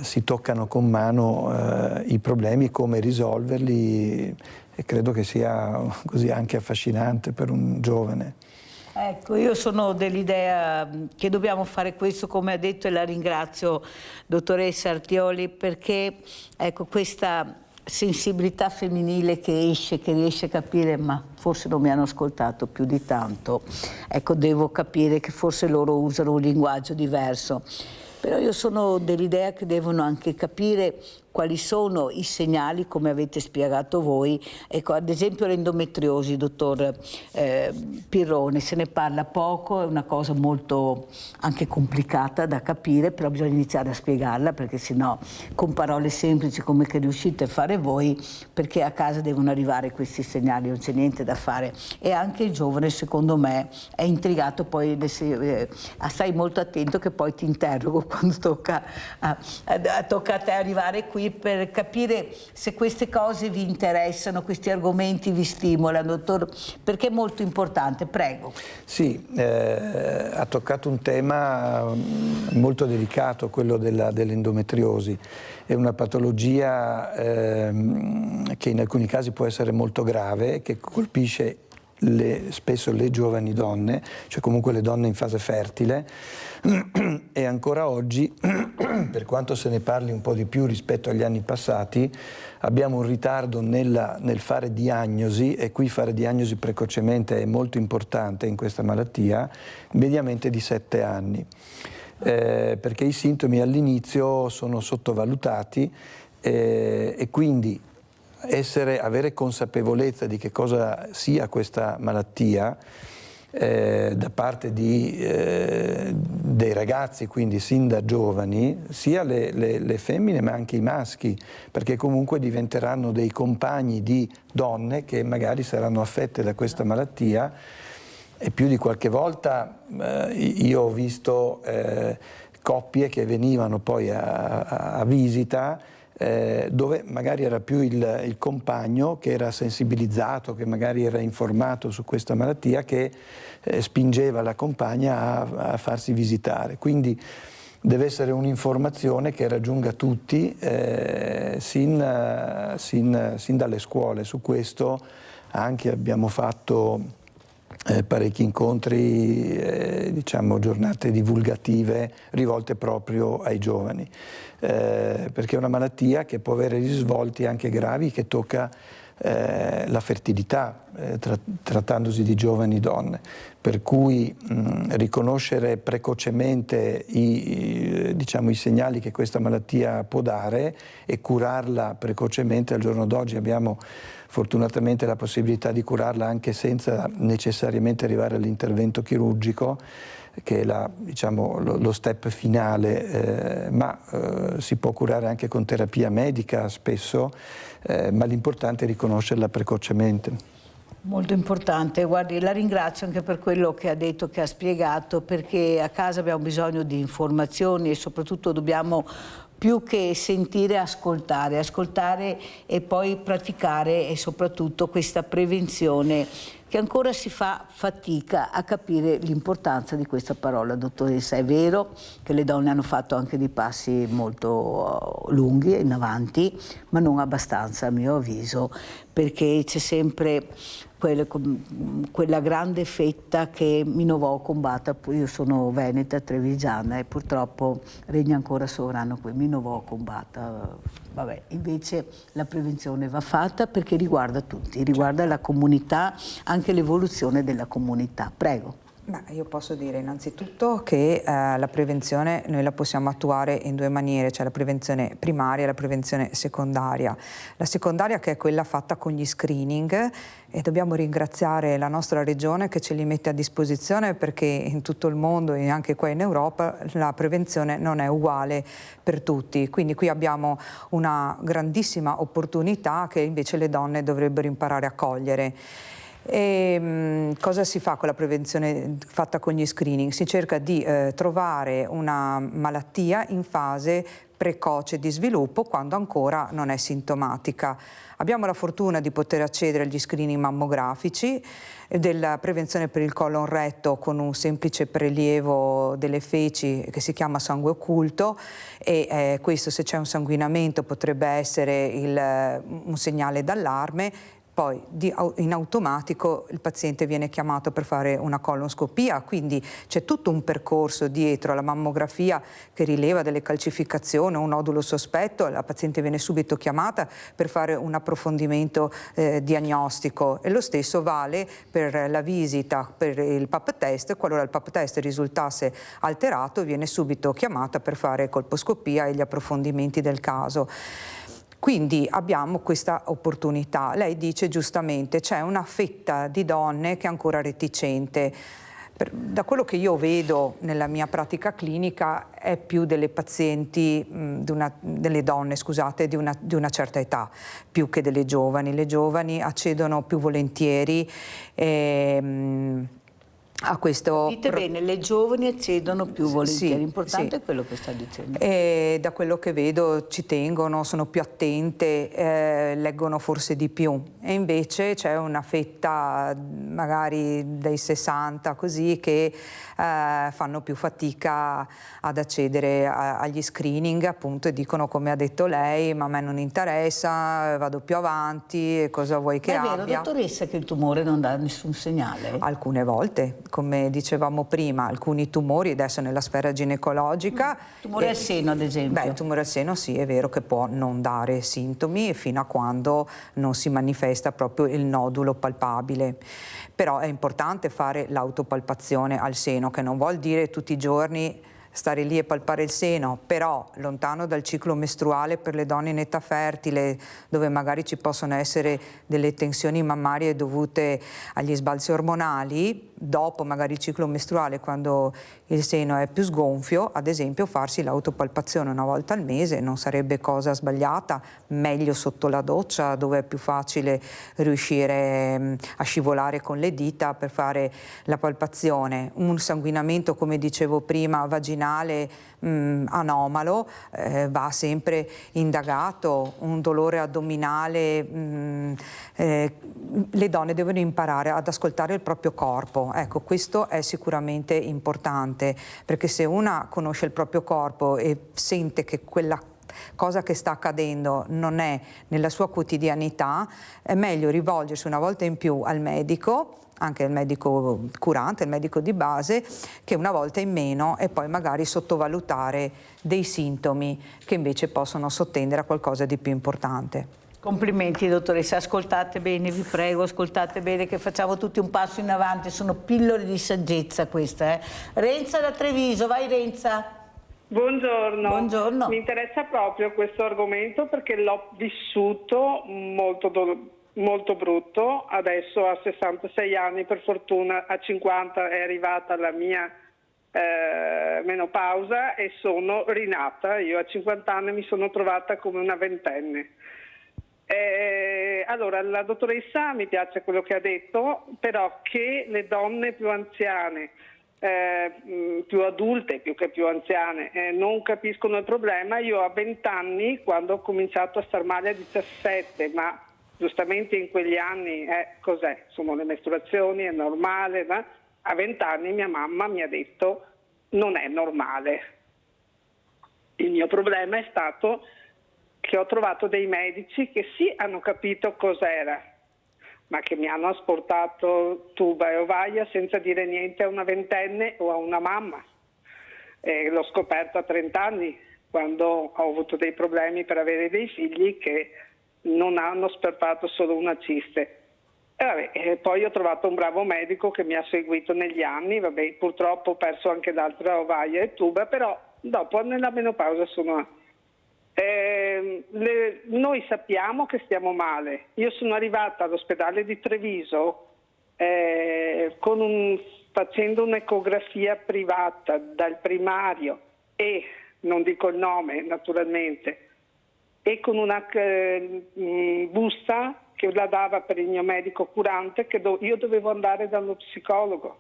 si toccano con mano i problemi, come risolverli, e credo che sia così anche affascinante per un giovane. Ecco, io sono dell'idea che dobbiamo fare questo, come ha detto, e la ringrazio, dottoressa Artioli, perché ecco, questa sensibilità femminile che esce, che riesce a capire, ma forse non mi hanno ascoltato più di tanto, ecco, devo capire che forse loro usano un linguaggio diverso. Però io sono dell'idea che devono anche capire quali sono i segnali, come avete spiegato voi. Ecco, ad esempio l'endometriosi, dottor Pirrone, se ne parla poco, è una cosa molto anche complicata da capire, però bisogna iniziare a spiegarla, perché sennò con parole semplici come che riuscite a fare voi, perché a casa devono arrivare questi segnali, non c'è niente da fare. E anche il giovane, secondo me, è intrigato, poi stai molto attento che poi ti interrogo quando tocca a te arrivare qui, per capire se queste cose vi interessano, questi argomenti vi stimolano, dottor, perché è molto importante. Prego. Sì, ha toccato un tema molto delicato, quello dell'endometriosi. È una patologia che in alcuni casi può essere molto grave, che colpisce spesso le giovani donne, cioè comunque le donne in fase fertile, e ancora oggi, per quanto se ne parli un po' di più rispetto agli anni passati, abbiamo un ritardo nel fare diagnosi, e qui fare diagnosi precocemente è molto importante in questa malattia, mediamente di 7 anni, perché i sintomi all'inizio sono sottovalutati, e quindi avere consapevolezza di che cosa sia questa malattia da parte dei ragazzi, quindi sin da giovani, sia le femmine ma anche i maschi, perché comunque diventeranno dei compagni di donne che magari saranno affette da questa malattia. E più di qualche volta io ho visto coppie che venivano poi a visita, dove magari era più il compagno che era sensibilizzato, che magari era informato su questa malattia, che spingeva la compagna a farsi visitare. Quindi deve essere un'informazione che raggiunga tutti sin dalle scuole. Su questo anche abbiamo fatto parecchi incontri, diciamo giornate divulgative rivolte proprio ai giovani, perché è una malattia che può avere risvolti anche gravi, che tocca la fertilità, trattandosi di giovani donne, per cui riconoscere precocemente i segnali che questa malattia può dare e curarla precocemente. Al giorno d'oggi abbiamo fortunatamente la possibilità di curarla anche senza necessariamente arrivare all'intervento chirurgico, che è lo step finale, ma si può curare anche con terapia medica spesso, ma l'importante è riconoscerla precocemente. Molto importante, guardi, la ringrazio anche per quello che ha detto, che ha spiegato, perché a casa abbiamo bisogno di informazioni e soprattutto dobbiamo più che sentire, ascoltare e poi praticare, e soprattutto questa prevenzione che ancora si fa fatica a capire l'importanza di questa parola, dottoressa. È vero che le donne hanno fatto anche dei passi molto lunghi in avanti, ma non abbastanza a mio avviso, perché c'è sempre quella grande fetta che Minovò combatta. Io sono veneta, trevigiana, e purtroppo regna ancora sovrano qui, Minovò combatta. Vabbè, invece la prevenzione va fatta perché riguarda tutti, riguarda la comunità, anche l'evoluzione della comunità. Prego. Beh, io posso dire innanzitutto che la prevenzione noi la possiamo attuare in due maniere, cioè la prevenzione primaria e la prevenzione secondaria. La secondaria, che è quella fatta con gli screening, e dobbiamo ringraziare la nostra regione che ce li mette a disposizione, perché in tutto il mondo e anche qua in Europa la prevenzione non è uguale per tutti. Quindi qui abbiamo una grandissima opportunità che invece le donne dovrebbero imparare a cogliere. E cosa si fa con la prevenzione fatta con gli screening? Si cerca di trovare una malattia in fase precoce di sviluppo, quando ancora non è sintomatica. Abbiamo la fortuna di poter accedere agli screening mammografici, della prevenzione per il colon retto con un semplice prelievo delle feci che si chiama sangue occulto, e questo, se c'è un sanguinamento, potrebbe essere un segnale d'allarme. Poi in automatico il paziente viene chiamato per fare una colonscopia, quindi c'è tutto un percorso dietro alla mammografia che rileva delle calcificazioni o un nodulo sospetto. La paziente viene subito chiamata per fare un approfondimento diagnostico, e lo stesso vale per la visita per il pap test. Qualora il pap test risultasse alterato, viene subito chiamata per fare colposcopia e gli approfondimenti del caso. Quindi abbiamo questa opportunità. Lei dice giustamente, c'è una fetta di donne che è ancora reticente. Da quello che io vedo nella mia pratica clinica è più delle pazienti, delle donne, scusate, di una certa età, più che delle giovani. Le giovani accedono più volentieri a questo. Dite bene, le giovani accedono più volentieri, sì, l'importante sì. è quello che sta dicendo. E da quello che vedo ci tengono, sono più attente, leggono forse di più, e invece c'è una fetta magari dei 60 così che fanno più fatica ad accedere agli screening, appunto, e dicono, come ha detto lei, ma a me non interessa, vado più avanti, cosa vuoi che abbia? È vero, dottoressa, che il tumore non dà nessun segnale? Alcune volte, come dicevamo prima, alcuni tumori, adesso nella sfera ginecologica. Tumore al seno, ad esempio. Beh, il tumore al seno sì, è vero che può non dare sintomi fino a quando non si manifesta proprio il nodulo palpabile. Però è importante fare l'autopalpazione al seno, che non vuol dire tutti i giorni stare lì e palpare il seno, però lontano dal ciclo mestruale per le donne in età fertile, dove magari ci possono essere delle tensioni mammarie dovute agli sbalzi ormonali, dopo magari il ciclo mestruale, quando il seno è più sgonfio, ad esempio farsi l'autopalpazione una volta al mese non sarebbe cosa sbagliata, meglio sotto la doccia, dove è più facile riuscire a scivolare con le dita per fare la palpazione. Un sanguinamento, come dicevo prima, vaginale addominale anomalo, va sempre indagato. Un dolore addominale, le donne devono imparare ad ascoltare il proprio corpo. Ecco, questo è sicuramente importante, perché se una conosce il proprio corpo e sente che quella cosa che sta accadendo non è nella sua quotidianità, è meglio rivolgersi una volta in più al medico, anche il medico curante, il medico di base, che una volta in meno, e poi magari sottovalutare dei sintomi che invece possono sottendere a qualcosa di più importante. Complimenti dottoressa, ascoltate bene, vi prego, ascoltate bene che facciamo tutti un passo in avanti, sono pillole di saggezza queste. Renza da Treviso, vai Renza. Buongiorno. Buongiorno. Mi interessa proprio questo argomento perché l'ho vissuto molto brutto. Adesso a 66 anni, per fortuna a 50 è arrivata la mia menopausa e sono rinata. Io a 50 anni mi sono trovata come una ventenne. Allora, la dottoressa, mi piace quello che ha detto, però che le donne più anziane, più adulte più che più anziane, non capiscono il problema. Io a 20 anni, quando ho cominciato a star male a 17, ma giustamente in quegli anni cos'è? Sono le mestruazioni, è normale, ma a 20 anni mia mamma mi ha detto non è normale. Il mio problema è stato che ho trovato dei medici che sì hanno capito cos'era, ma che mi hanno asportato tuba e ovaia senza dire niente a una ventenne o a una mamma. L'ho scoperto a 30 anni, quando ho avuto dei problemi per avere dei figli che non hanno sperpato solo una ciste. Poi ho trovato un bravo medico che mi ha seguito negli anni, purtroppo ho perso anche l'altra ovaia e tuba, però dopo nella menopausa sono... noi sappiamo che stiamo male. Io sono arrivata all'ospedale di Treviso facendo un'ecografia privata dal primario e, non dico il nome naturalmente, e con una busta che la dava per il mio medico curante, che io dovevo andare dallo psicologo,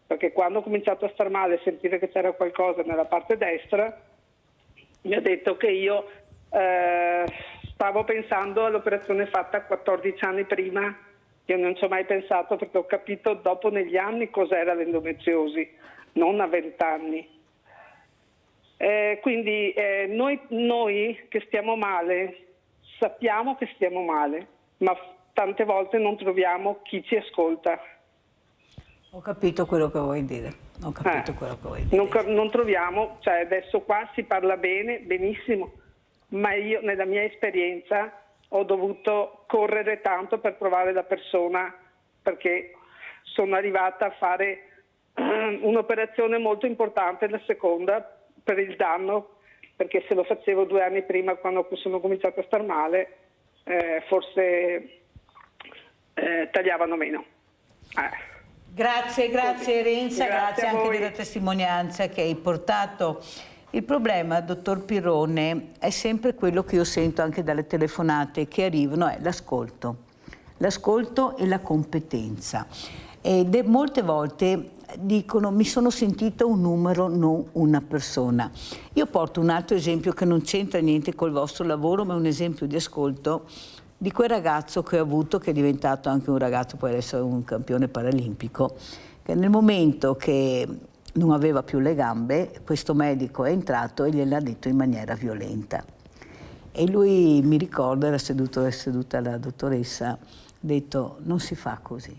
perché quando ho cominciato a star male e sentire che c'era qualcosa nella parte destra, mi ha detto che io stavo pensando all'operazione fatta 14 anni prima. Io non ci ho mai pensato, perché ho capito dopo negli anni cos'era l'endometriosi, non a 20 anni. Quindi noi che stiamo male sappiamo che stiamo male, ma tante volte non troviamo chi ci ascolta. Ho capito quello che vuoi dire. Ho capito quello che vuoi dire. Non troviamo, cioè adesso qua si parla bene, benissimo, ma io nella mia esperienza ho dovuto correre tanto per trovare la persona, perché sono arrivata a fare un'operazione molto importante, la seconda, per il danno, perché se lo facevo 2 anni prima, quando sono cominciata a star male, forse tagliavano meno. Grazie Renza, grazie anche voi della testimonianza che hai portato. Il problema, dottor Pirrone, è sempre quello che io sento anche dalle telefonate che arrivano, è l'ascolto e la competenza. Ed molte volte dicono mi sono sentita un numero, non una persona. Io porto un altro esempio che non c'entra niente col vostro lavoro, ma è un esempio di ascolto di quel ragazzo che ho avuto, che è diventato anche un ragazzo, poi adesso è un campione paralimpico, che nel momento che non aveva più le gambe, questo medico è entrato e gliel'ha detto in maniera violenta. E lui, mi ricordo, era seduta la dottoressa, ha detto non si fa così,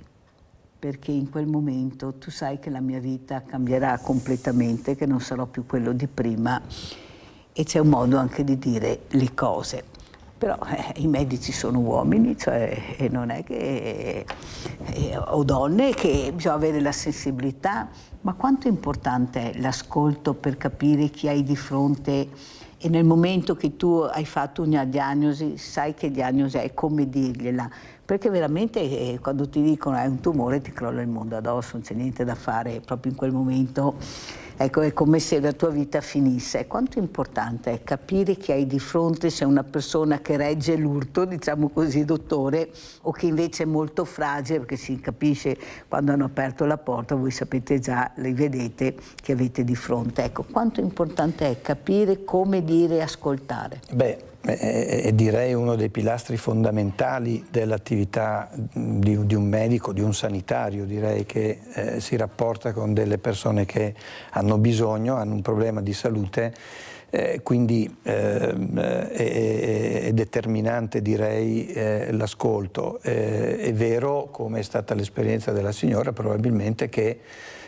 perché in quel momento tu sai che la mia vita cambierà completamente, che non sarò più quello di prima, e c'è un modo anche di dire le cose. Però i medici sono uomini, cioè, e non è che o donne, che bisogna avere la sensibilità, ma quanto è importante è l'ascolto per capire chi hai di fronte, e nel momento che tu hai fatto una diagnosi sai che diagnosi è, come dirgliela, perché veramente quando ti dicono hai un tumore ti crolla il mondo addosso, non c'è niente da fare, proprio in quel momento ecco, è come se la tua vita finisse. Quanto importante è capire chi hai di fronte, se è una persona che regge l'urto, diciamo così, dottore, o che invece è molto fragile, perché si capisce quando hanno aperto la porta, voi sapete già, li vedete che avete di fronte. Ecco, quanto importante è capire come dire e ascoltare. Direi uno dei pilastri fondamentali dell'attività di un medico, di un sanitario, direi, che si rapporta con delle persone che hanno bisogno, hanno un problema di salute, quindi è determinante, direi, l'ascolto. È vero, come è stata l'esperienza della signora, probabilmente che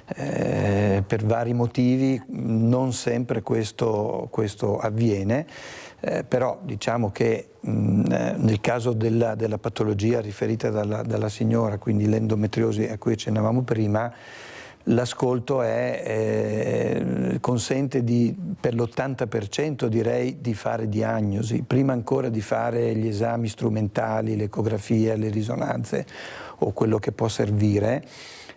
per vari motivi non sempre questo avviene, però diciamo che nel caso della patologia riferita dalla signora, quindi l'endometriosi a cui accennavamo prima, l'ascolto consente per l'80%, direi, di fare diagnosi, prima ancora di fare gli esami strumentali, l'ecografia, le risonanze o quello che può servire.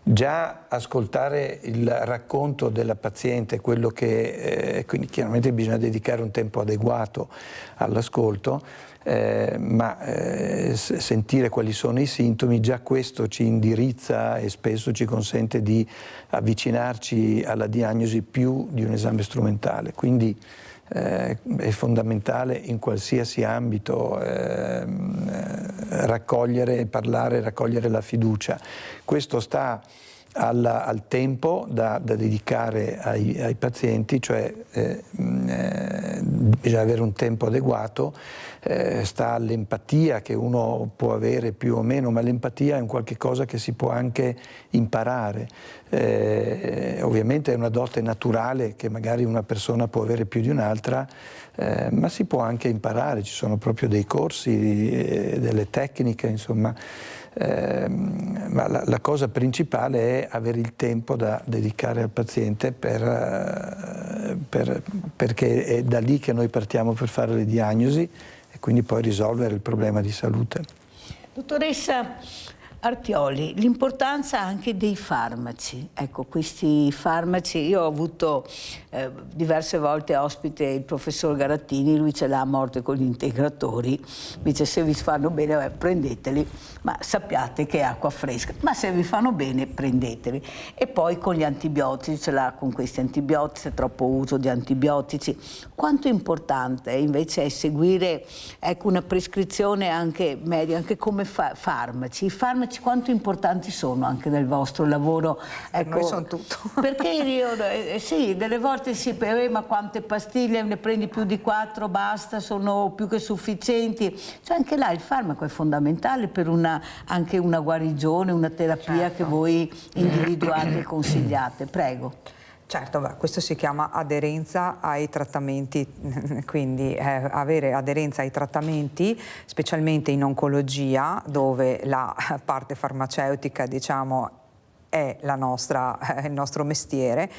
Già ascoltare il racconto della paziente, quello che quindi chiaramente bisogna dedicare un tempo adeguato all'ascolto, ma sentire quali sono i sintomi, già questo ci indirizza e spesso ci consente di avvicinarci alla diagnosi più di un esame strumentale. Quindi è fondamentale in qualsiasi ambito raccogliere, parlare, raccogliere la fiducia. Questo sta al tempo da dedicare ai pazienti, cioè bisogna avere un tempo adeguato, sta all'empatia che uno può avere più o meno, ma l'empatia è un qualche cosa che si può anche imparare. Ovviamente è una dote naturale che magari una persona può avere più di un'altra, ma si può anche imparare, ci sono proprio dei corsi, delle tecniche, insomma. Ma la cosa principale è avere il tempo da dedicare al paziente perché è da lì che noi partiamo per fare le diagnosi e quindi poi risolvere il problema di salute. Dottoressa Artioli, l'importanza anche dei farmaci. Ecco, questi farmaci, io ho avuto diverse volte ospite il professor Garattini, lui ce l'ha a morte con gli integratori, dice se vi fanno bene prendeteli, ma sappiate che è acqua fresca, ma se vi fanno bene prendeteli. E poi con gli antibiotici, ce l'ha con questi antibiotici, troppo uso di antibiotici. Quanto importante invece è seguire, ecco, una prescrizione anche media, anche come farmaci. I farmaci quanto importanti sono anche nel vostro lavoro? Ecco, noi sono tutto. Perché io, sì, delle volte si ma quante pastiglie, ne prendi più di 4, basta, sono più che sufficienti. Cioè anche là il farmaco è fondamentale per anche una guarigione, una terapia, certo, che voi individuate e consigliate. Prego. Certo, questo si chiama aderenza ai trattamenti, quindi avere aderenza ai trattamenti, specialmente in oncologia, dove la parte farmaceutica, diciamo, è il nostro mestiere,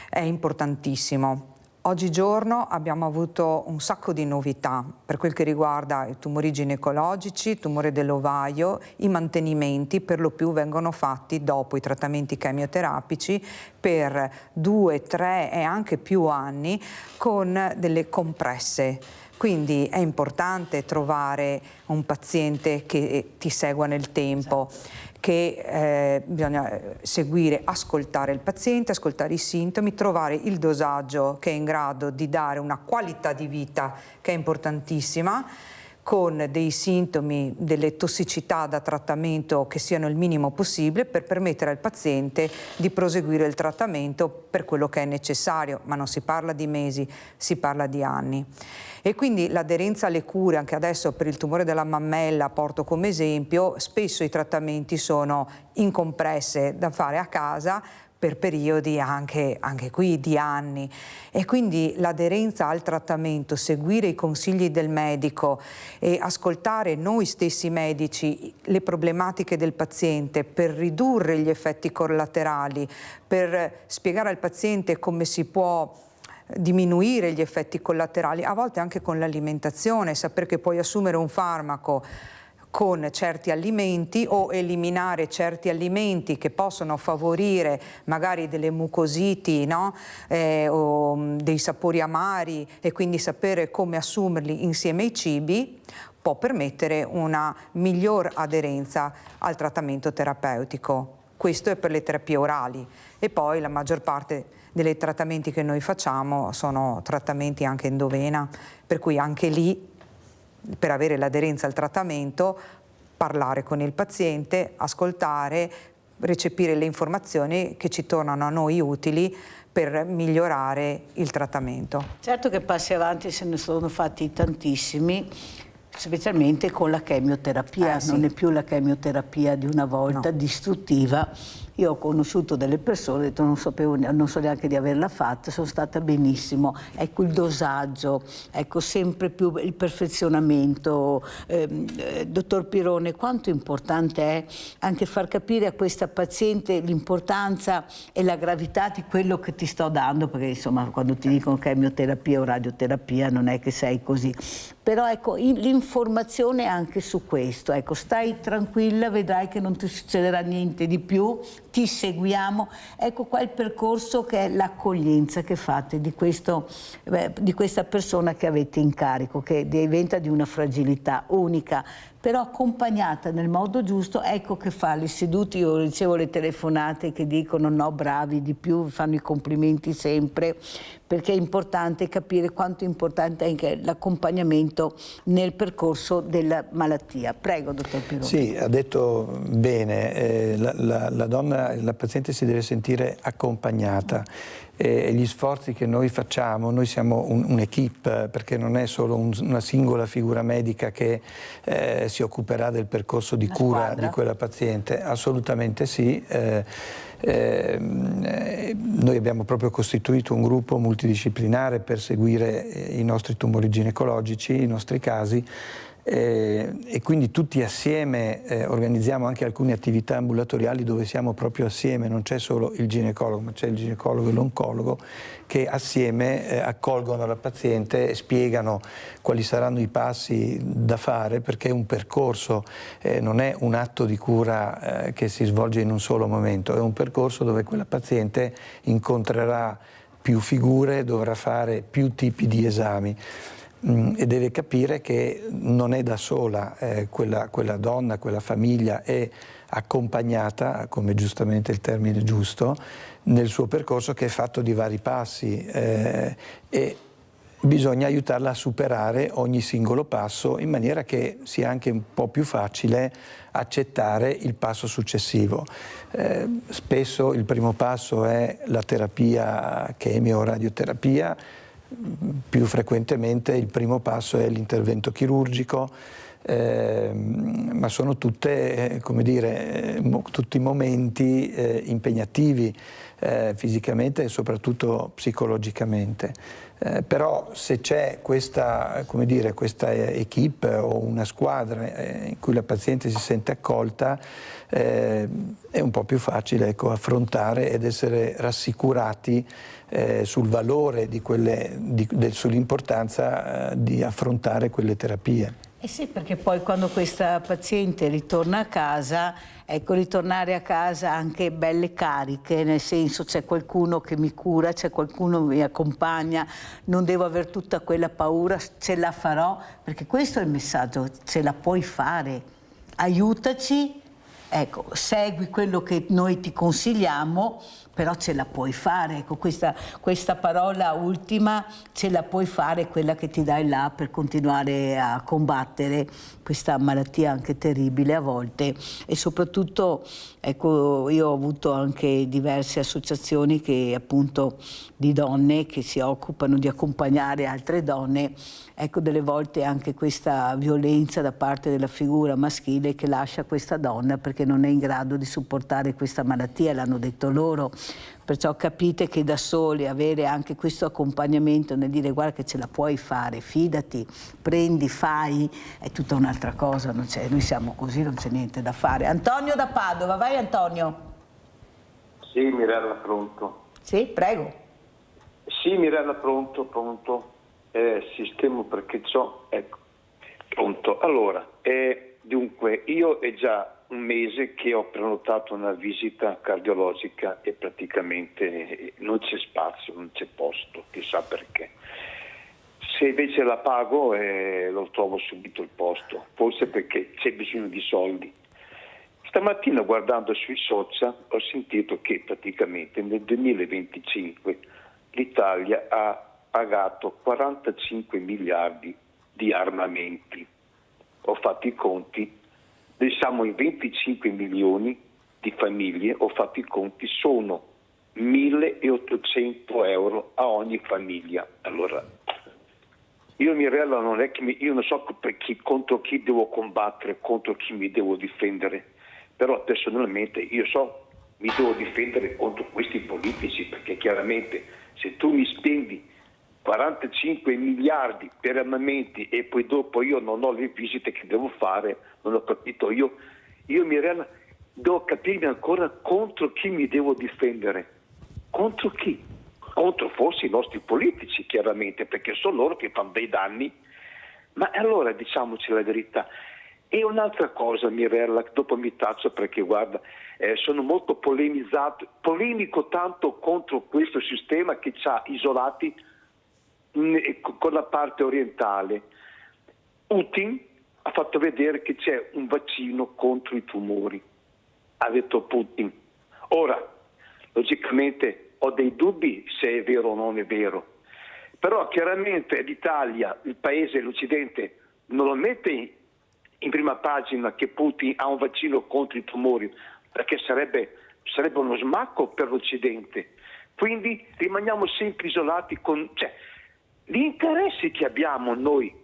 è importantissimo. Oggigiorno abbiamo avuto un sacco di novità per quel che riguarda i tumori ginecologici, il tumore dell'ovaio, i mantenimenti per lo più vengono fatti dopo i trattamenti chemioterapici per 2, 3 e anche più anni con delle compresse. Quindi è importante trovare un paziente che ti segua nel tempo, che bisogna seguire, ascoltare il paziente, ascoltare i sintomi, trovare il dosaggio che è in grado di dare una qualità di vita che è importantissima, con dei sintomi, delle tossicità da trattamento che siano il minimo possibile per permettere al paziente di proseguire il trattamento per quello che è necessario, ma non si parla di mesi, si parla di anni. E quindi l'aderenza alle cure, anche adesso per il tumore della mammella, porto come esempio, spesso i trattamenti sono in compresse da fare a casa per periodi anche qui di anni, e quindi l'aderenza al trattamento, seguire i consigli del medico e ascoltare noi stessi medici le problematiche del paziente per ridurre gli effetti collaterali, per spiegare al paziente come si può diminuire gli effetti collaterali, a volte anche con l'alimentazione, sapere che puoi assumere un farmaco con certi alimenti o eliminare certi alimenti che possono favorire magari delle mucositi, no? O dei sapori amari, e quindi sapere come assumerli insieme ai cibi può permettere una miglior aderenza al trattamento terapeutico. Questo è per le terapie orali, e poi la maggior parte dei trattamenti che noi facciamo sono trattamenti anche endovena, per cui anche lì, per avere l'aderenza al trattamento, parlare con il paziente, ascoltare, recepire le informazioni che ci tornano a noi utili per migliorare il trattamento. Certo che passi avanti se ne sono fatti tantissimi, specialmente con la chemioterapia, Sì. non è più la chemioterapia di una volta, No. distruttiva. Io ho conosciuto delle persone, ho detto non so neanche di averla fatta, sono stata benissimo. Ecco il dosaggio, ecco sempre più il perfezionamento. Dottor Pirone, quanto importante è anche far capire a questa paziente l'importanza e la gravità di quello che ti sto dando, perché insomma quando ti dicono chemioterapia o radioterapia non è che sei così. Però ecco, l'informazione anche su questo, ecco, stai tranquilla, vedrai che non ti succederà niente di più, ti seguiamo. Ecco qua il percorso che è l'accoglienza che fate di questa persona che avete in carico, che diventa di una fragilità unica, però accompagnata nel modo giusto. Ecco che fa le sedute, io ricevo le telefonate che dicono no, bravi di più, fanno i complimenti sempre, perché è importante capire quanto è importante anche l'accompagnamento nel percorso della malattia. Prego, dottor Pirone. Sì, ha detto bene, la donna, la paziente si deve sentire accompagnata. Gli sforzi che noi facciamo, noi siamo un'equipe, perché non è solo una singola figura medica che si occuperà del percorso di cura squadra. di quella paziente, assolutamente sì. Noi abbiamo proprio costituito un gruppo multidisciplinare per seguire i nostri tumori ginecologici, i nostri casi, e quindi tutti assieme organizziamo anche alcune attività ambulatoriali dove siamo proprio assieme, non c'è solo il ginecologo, ma c'è il ginecologo e l'oncologo che assieme accolgono la paziente e spiegano quali saranno i passi da fare, perché è un percorso, non è un atto di cura che si svolge in un solo momento, è un percorso dove quella paziente incontrerà più figure, dovrà fare più tipi di esami. E deve capire che non è da sola, quella donna, quella famiglia è accompagnata, come giustamente il termine giusto, nel suo percorso che è fatto di vari passi, e bisogna aiutarla a superare ogni singolo passo in maniera che sia anche un po' più facile accettare il passo successivo. Spesso il primo passo è la terapia chemio o radioterapia, più frequentemente il primo passo è l'intervento chirurgico, ma sono tutte, come dire, tutti momenti impegnativi fisicamente e soprattutto psicologicamente. Però se c'è questa, come dire, questa equipe o una squadra in cui la paziente si sente accolta, è un po' più facile, ecco, affrontare ed essere rassicurati sul valore sull'importanza di affrontare quelle terapie. Eh sì, perché poi quando questa paziente ritorna a casa, ecco, ritornare a casa anche belle cariche, nel senso c'è qualcuno che mi cura, c'è qualcuno che mi accompagna, non devo avere tutta quella paura, ce la farò, perché questo è il messaggio, ce la puoi fare, aiutaci, ecco, segui quello che noi ti consigliamo, però ce la puoi fare, ecco, questa parola ultima, ce la puoi fare, quella che ti dai là per continuare a combattere questa malattia anche terribile a volte. E soprattutto, ecco, io ho avuto anche diverse associazioni che appunto di donne che si occupano di accompagnare altre donne, ecco, delle volte anche questa violenza da parte della figura maschile che lascia questa donna perché non è in grado di supportare questa malattia, l'hanno detto loro. Perciò capite che da soli avere anche questo accompagnamento nel dire guarda che ce la puoi fare, fidati, prendi, fai, è tutta un'altra cosa, non c'è, noi siamo così, non c'è niente da fare. Antonio da Padova, vai Antonio. Sì, Mirella, pronto. Sì, prego. Sì, Mirella, pronto. Sistemo perché ecco, pronto. Allora, Dunque, io è già un mese che ho prenotato una visita cardiologica e praticamente non c'è spazio, non c'è posto, chissà perché. Se invece la pago lo trovo subito il posto, forse perché c'è bisogno di soldi. Stamattina guardando sui social ho sentito che praticamente nel 2025 l'Italia ha pagato 45 miliardi di armamenti. Ho fatto i conti, siamo in 25 milioni di famiglie, ho fatto i conti, sono 1.800 euro a ogni famiglia. Allora, io Mirella non è che io non so contro chi devo combattere, contro chi mi devo difendere, però personalmente io mi devo difendere contro questi politici, perché chiaramente se tu mi spendi 45 miliardi per armamenti e poi dopo io non ho le visite che devo fare, non ho capito, io Mirella devo capirmi ancora contro chi mi devo difendere. Contro chi? Contro forse i nostri politici, chiaramente, perché sono loro che fanno dei danni. Ma allora diciamoci la verità. E un'altra cosa, Mirella, dopo mi taccio perché guarda, sono molto polemico tanto contro questo sistema che ci ha isolati con la parte orientale. Putin ha fatto vedere che c'è un vaccino contro i tumori, ha detto Putin. Ora, logicamente ho dei dubbi se è vero o non è vero, però chiaramente l'Italia, il paese, l'Occidente non lo mette in prima pagina che Putin ha un vaccino contro i tumori, perché sarebbe uno smacco per l'Occidente. Quindi rimaniamo sempre isolati gli interessi che abbiamo noi,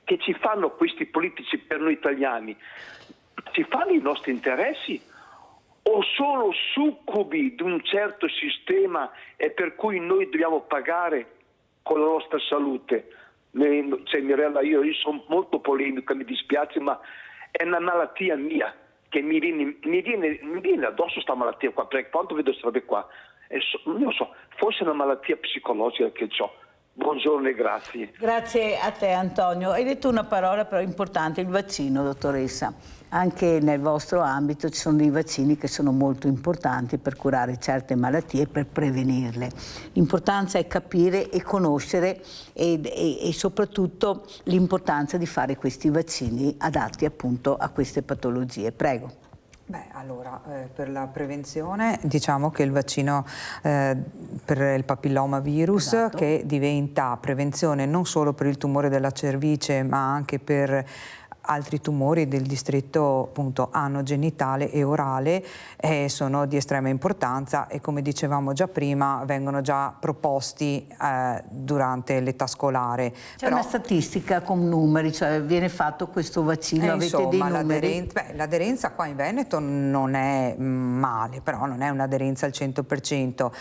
che ci fanno questi politici per noi italiani, ci fanno i nostri interessi o sono succubi di un certo sistema e per cui noi dobbiamo pagare con la nostra salute? Mirella, io sono molto polemica, mi dispiace, ma è una malattia mia che mi viene addosso sta malattia qua, perché quando vedo queste robe qua, non so, forse è una malattia psicologica che ho. Buongiorno e grazie. Grazie a te Antonio. Hai detto una parola però importante, il vaccino, dottoressa. Anche nel vostro ambito ci sono dei vaccini che sono molto importanti per curare certe malattie e per prevenirle. L'importanza è capire e conoscere e soprattutto l'importanza di fare questi vaccini adatti appunto a queste patologie. Prego. Beh, allora, per la prevenzione diciamo che il vaccino per il papillomavirus, esatto, che diventa prevenzione non solo per il tumore della cervice ma anche per altri tumori del distretto appunto anogenitale e orale, sono di estrema importanza e come dicevamo già prima vengono già proposti durante l'età scolare. C'è una statistica con numeri, cioè viene fatto questo vaccino, avete dei numeri? L'aderenza qua in Veneto non è male, però non è un'aderenza al 100%.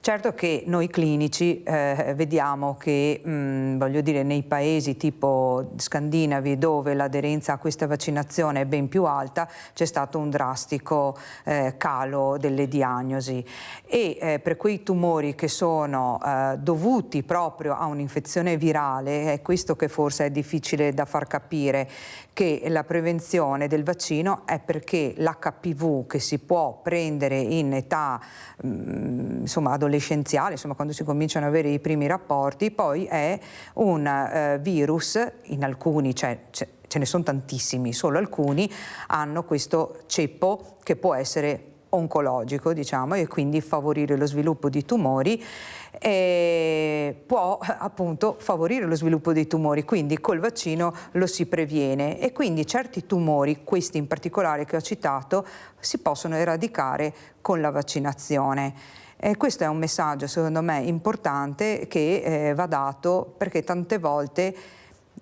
Certo che noi clinici vediamo che, voglio dire, nei paesi tipo scandinavi dove l'aderenza a questa vaccinazione è ben più alta, c'è stato un drastico calo delle diagnosi e per quei tumori che sono dovuti proprio a un'infezione virale, è questo che forse è difficile da far capire, che la prevenzione del vaccino è perché l'HPV che si può prendere in età insomma adolescenziale, insomma quando si cominciano ad avere i primi rapporti, poi è un virus, in alcuni ce ne sono tantissimi, solo alcuni hanno questo ceppo che può essere oncologico, diciamo, e quindi favorire lo sviluppo di tumori, può appunto favorire lo sviluppo dei tumori, quindi col vaccino lo si previene e quindi certi tumori, questi in particolare che ho citato, si possono eradicare con la vaccinazione. Questo è un messaggio secondo me importante che va dato perché tante volte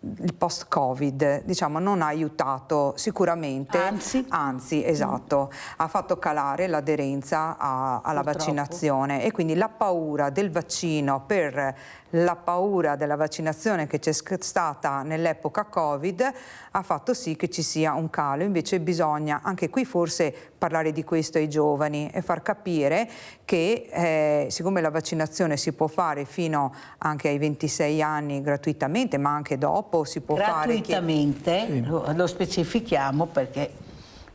il post-Covid, diciamo, non ha aiutato sicuramente, anzi esatto, ha fatto calare l'aderenza alla vaccinazione e quindi la paura del vaccino per la paura della vaccinazione che c'è stata nell'epoca Covid ha fatto sì che ci sia un calo. Invece bisogna anche qui forse parlare di questo ai giovani e far capire che siccome la vaccinazione si può fare fino anche ai 26 anni gratuitamente, ma anche dopo, dopo si può fare gratuitamente, lo specifichiamo perché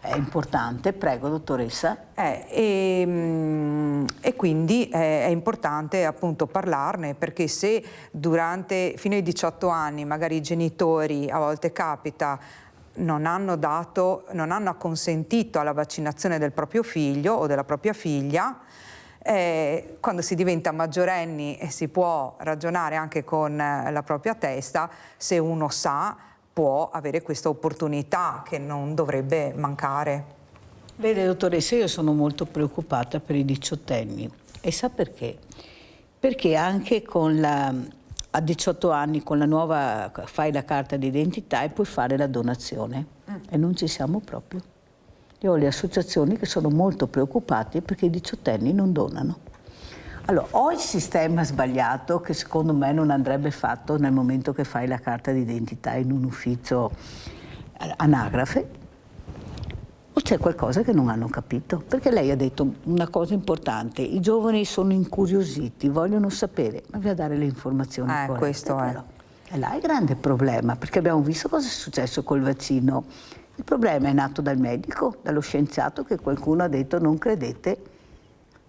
è importante. Prego, dottoressa. E quindi è importante appunto parlarne, perché se fino ai 18 anni magari i genitori, a volte capita, non hanno acconsentito alla vaccinazione del proprio figlio o della propria figlia, quando si diventa maggiorenni e si può ragionare anche con la propria testa, se uno sa, può avere questa opportunità che non dovrebbe mancare. Vede, dottoressa, io sono molto preoccupata per i diciottenni, e sa perché? Perché anche a 18 anni con la nuova fai la carta d'identità e puoi fare la donazione, e non ci siamo proprio. Io ho le associazioni che sono molto preoccupate perché i diciottenni non donano. Allora, o il sistema sbagliato, che secondo me non andrebbe fatto nel momento che fai la carta d'identità in un ufficio anagrafe, o c'è qualcosa che non hanno capito. Perché lei ha detto una cosa importante: i giovani sono incuriositi, vogliono sapere, ma bisogna dare le informazioni corrette. Questo è. E là è il grande problema, perché abbiamo visto cosa è successo col vaccino. Il problema è nato dal medico, dallo scienziato, che qualcuno ha detto non credete,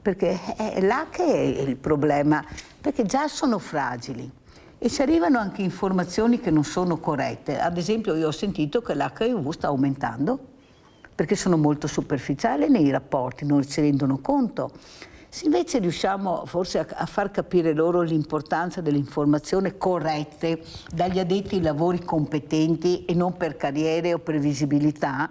perché è là che è il problema, perché già sono fragili e ci arrivano anche informazioni che non sono corrette. Ad esempio, io ho sentito che l'HIV sta aumentando perché sono molto superficiali nei rapporti, non si rendono conto. Se invece riusciamo forse a far capire loro l'importanza dell'informazione corrette dagli addetti ai lavori competenti e non per carriere o per visibilità,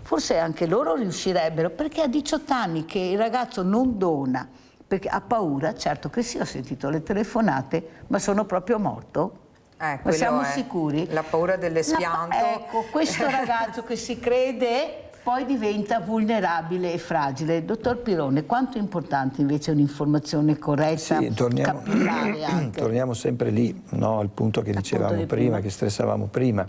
forse anche loro riuscirebbero, perché a 18 anni che il ragazzo non dona, perché ha paura, certo che sì, ho sentito le telefonate, ma sono proprio morto? Ma siamo sicuri? La paura dell'espianto. Ecco, questo ragazzo che si crede poi diventa vulnerabile e fragile. Dottor Pirone, quanto è importante invece un'informazione corretta, capillare anche? Torniamo sempre lì, no, al punto che dicevamo prima, che stressavamo prima.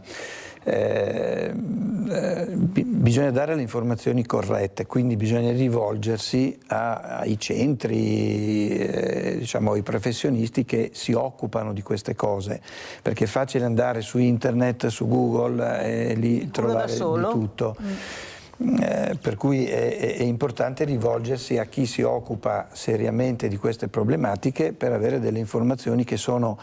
Bisogna dare le informazioni corrette, quindi bisogna rivolgersi ai centri, diciamo ai professionisti che si occupano di queste cose, perché è facile andare su internet, su Google e lì trovare di tutto. Per cui è importante rivolgersi a chi si occupa seriamente di queste problematiche per avere delle informazioni che sono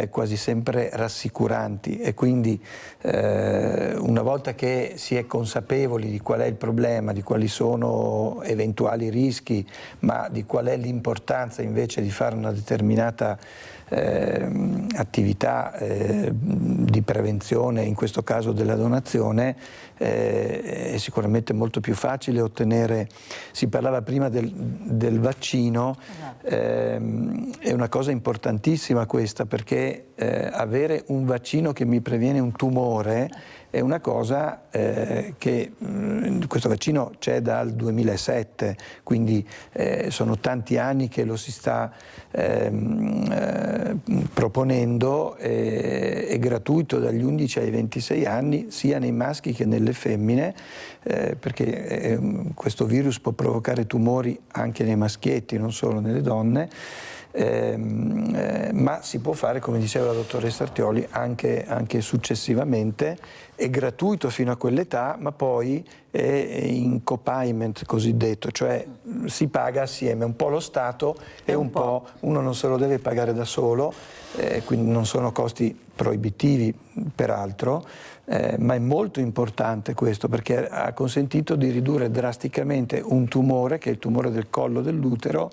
quasi sempre rassicuranti, e quindi una volta che si è consapevoli di qual è il problema, di quali sono eventuali rischi, ma di qual è l'importanza invece di fare una determinata attività di prevenzione, in questo caso della donazione, è sicuramente molto più facile ottenere. Si parlava prima del vaccino, è una cosa importantissima questa, perché avere un vaccino che mi previene un tumore è una cosa che questo vaccino c'è dal 2007, quindi sono tanti anni che lo si sta proponendo, è gratuito dagli 11 ai 26 anni sia nei maschi che nelle femmine, perché questo virus può provocare tumori anche nei maschietti, non solo nelle donne. Ma si può fare, come diceva la dottoressa Artioli, anche successivamente. È gratuito fino a quell'età, ma poi è in copayment cosiddetto, cioè si paga assieme, un po' lo Stato e un po' uno non se lo deve pagare da solo, quindi non sono costi proibitivi peraltro, ma è molto importante questo, perché ha consentito di ridurre drasticamente un tumore, che è il tumore del collo dell'utero,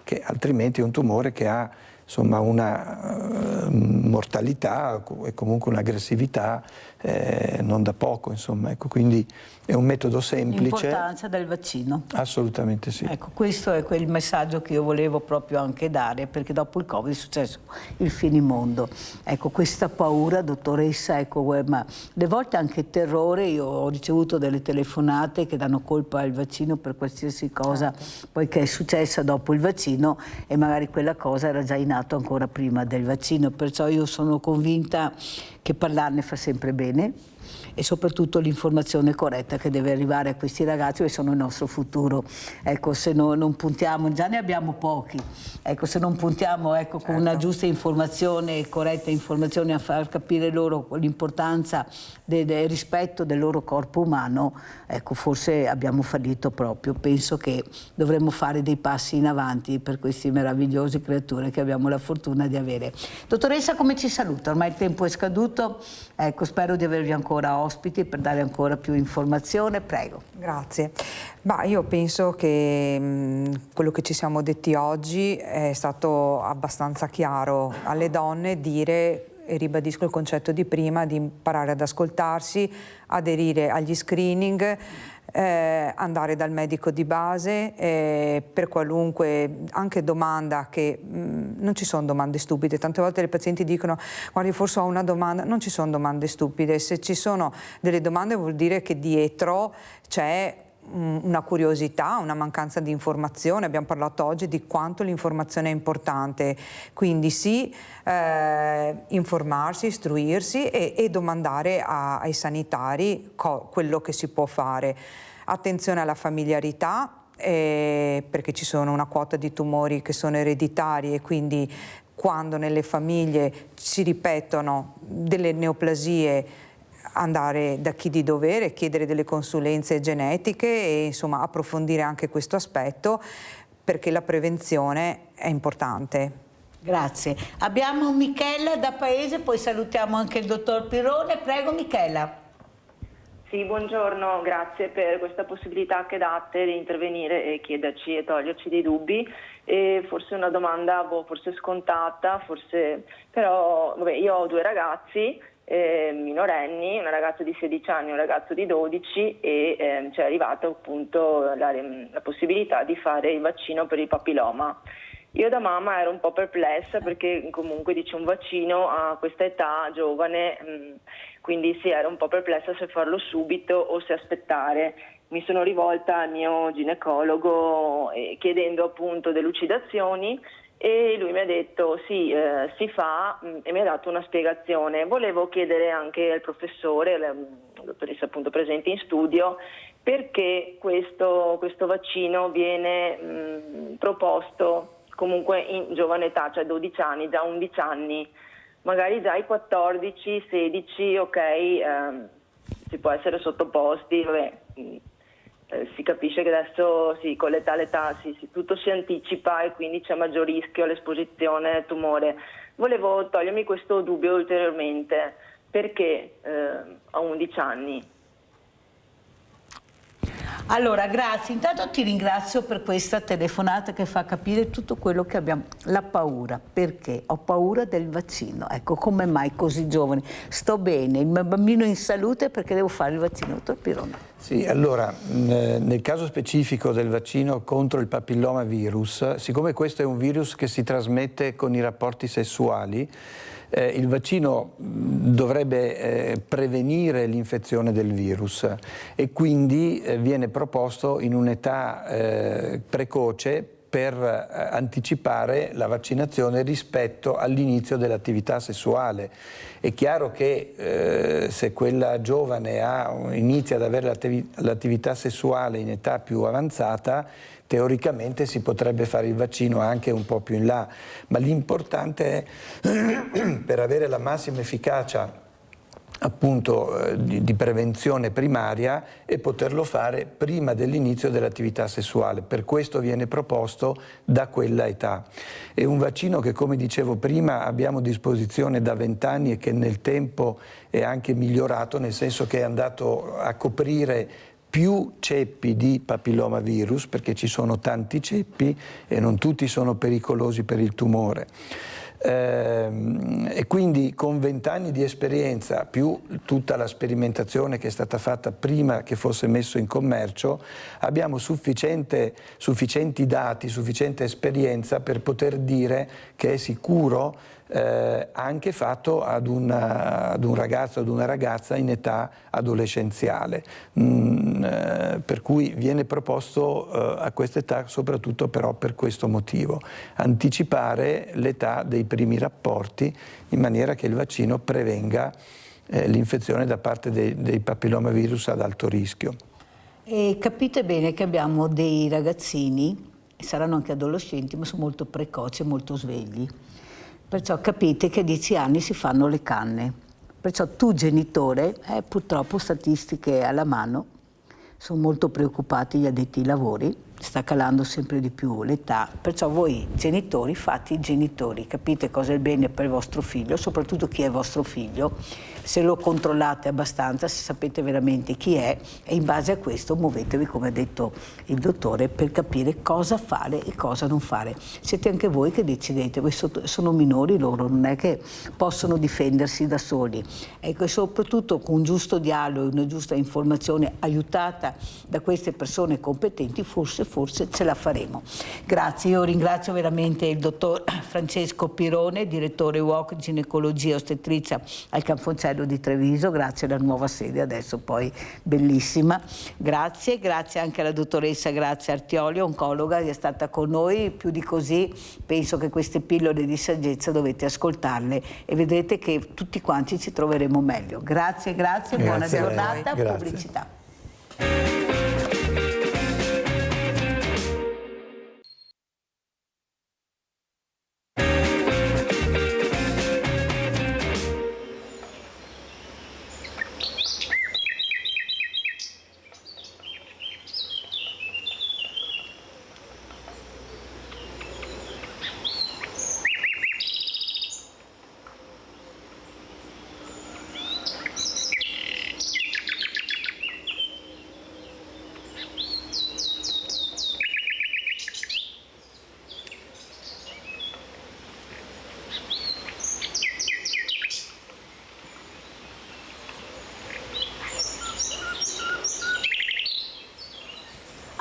che altrimenti è un tumore che ha insomma una mortalità e comunque un'aggressività non da poco, insomma, ecco, quindi è un metodo semplice. L'importanza del vaccino. Assolutamente sì. Ecco, questo è quel messaggio che io volevo proprio anche dare, perché dopo il Covid è successo il finimondo. Ecco, questa paura, dottoressa, ecco, ma le volte anche terrore. Io ho ricevuto delle telefonate che danno colpa al vaccino per qualsiasi cosa, poiché è successa dopo il vaccino e magari quella cosa era già in atto ancora prima del vaccino, perciò io sono convinta che parlarne fa sempre bene. e soprattutto l'informazione corretta che deve arrivare a questi ragazzi che sono il nostro futuro. Ecco, se non puntiamo, già ne abbiamo pochi, ecco, se non puntiamo con una giusta informazione, corretta informazione, a far capire loro l'importanza del rispetto del loro corpo umano, ecco, forse abbiamo fallito proprio. Penso che dovremmo fare dei passi in avanti per queste meravigliose creature che abbiamo la fortuna di avere. Dottoressa, come ci saluta? Ormai il tempo è scaduto, ecco, spero di avervi ancora ospiti per dare ancora più informazione, prego. Grazie. Io penso che quello che ci siamo detti oggi è stato abbastanza chiaro. Alle donne dire, e ribadisco il concetto di prima, di imparare ad ascoltarsi, aderire agli screening, andare dal medico di base per qualunque anche domanda, che non ci sono domande stupide. Tante volte le pazienti dicono: guardi, forse ho una domanda. Non ci sono domande stupide. Se ci sono delle domande vuol dire che dietro c'è una curiosità, una mancanza di informazione. Abbiamo parlato oggi di quanto l'informazione è importante, quindi sì, informarsi, istruirsi e domandare ai sanitari quello che si può fare. Attenzione alla familiarità, perché ci sono una quota di tumori che sono ereditari, e quindi quando nelle famiglie si ripetono delle neoplasie, andare da chi di dovere, chiedere delle consulenze genetiche e insomma approfondire anche questo aspetto, perché la prevenzione è importante. Grazie. Abbiamo Michela da Paese, poi salutiamo anche il dottor Pirone. Prego Michela. Sì, buongiorno, grazie per questa possibilità che date di intervenire e chiederci e toglierci dei dubbi. E forse una domanda forse scontata, però vabbè, io ho 2 ragazzi minorenni, una ragazza di 16 anni e un ragazzo di 12, e c'è arrivata appunto la possibilità di fare il vaccino per il papilloma. Io da mamma ero un po' perplessa, perché comunque dice un vaccino a questa età giovane, quindi sì, ero un po' perplessa se farlo subito o se aspettare. Mi sono rivolta al mio ginecologo chiedendo appunto delucidazioni, e lui mi ha detto sì, si fa, e mi ha dato una spiegazione. Volevo chiedere anche al professore, la dottoressa appunto presente in studio, perché questo vaccino viene proposto comunque in giovane età, cioè 12 anni, già 11 anni, magari già ai 14, 16, ok, si può essere sottoposti, vabbè. Si capisce che adesso sì, con l'età tutto si anticipa e quindi c'è maggior rischio all'esposizione al tumore. Volevo togliermi questo dubbio ulteriormente, perché ho 11 anni. Allora, grazie. Intanto ti ringrazio per questa telefonata che fa capire tutto quello che abbiamo. La paura, perché? Ho paura del vaccino. Ecco, come mai così giovani? Sto bene, il mio bambino è in salute, perché devo fare il vaccino, dottor Pirone. Sì, allora, nel caso specifico del vaccino contro il papillomavirus, siccome questo è un virus che si trasmette con i rapporti sessuali, il vaccino dovrebbe prevenire l'infezione del virus, e quindi viene proposto in un'età precoce per anticipare la vaccinazione rispetto all'inizio dell'attività sessuale. È chiaro che se quella giovane inizia ad avere l'attività sessuale in età più avanzata, teoricamente si potrebbe fare il vaccino anche un po' più in là, ma l'importante è, per avere la massima efficacia appunto di prevenzione primaria, e poterlo fare prima dell'inizio dell'attività sessuale. Per questo viene proposto da quella età. È un vaccino che, come dicevo prima, abbiamo a disposizione da 20 anni e che nel tempo è anche migliorato, nel senso che è andato a coprire più ceppi di papillomavirus, perché ci sono tanti ceppi e non tutti sono pericolosi per il tumore. E quindi con 20 anni di esperienza, più tutta la sperimentazione che è stata fatta prima che fosse messo in commercio, abbiamo sufficienti dati, sufficiente esperienza per poter dire che è sicuro, anche fatto ad un ragazzo, ad una ragazza in età adolescenziale, per cui viene proposto a questa età soprattutto però per questo motivo: anticipare l'età dei primi rapporti, in maniera che il vaccino prevenga l'infezione da parte dei papillomavirus ad alto rischio. E capite bene che abbiamo dei ragazzini, saranno anche adolescenti, ma sono molto precoci e molto svegli. Perciò capite che a 10 anni si fanno le canne. Perciò tu genitore, purtroppo statistiche alla mano, sono molto preoccupati gli addetti ai lavori, sta calando sempre di più l'età, perciò voi genitori fate i genitori, capite cosa è il bene per il vostro figlio, soprattutto chi è vostro figlio, se lo controllate abbastanza, se sapete veramente chi è, e in base a questo muovetevi, come ha detto il dottore, per capire cosa fare e cosa non fare. Siete anche voi che decidete, voi sono minori loro, non è che possono difendersi da soli. Ecco, e soprattutto con un giusto dialogo e una giusta informazione aiutata da queste persone competenti, forse ce la faremo. Grazie, io ringrazio veramente il dottor Francesco Pirone, direttore UOC Ginecologia e Ostetricia al Canfoncello di Treviso, grazie alla nuova sede adesso poi bellissima. Grazie anche alla dottoressa Grazia Artioli, oncologa, che è stata con noi. Più di così penso che queste pillole di saggezza dovete ascoltarle e vedrete che tutti quanti ci troveremo meglio. Grazie, buona giornata, grazie. Pubblicità.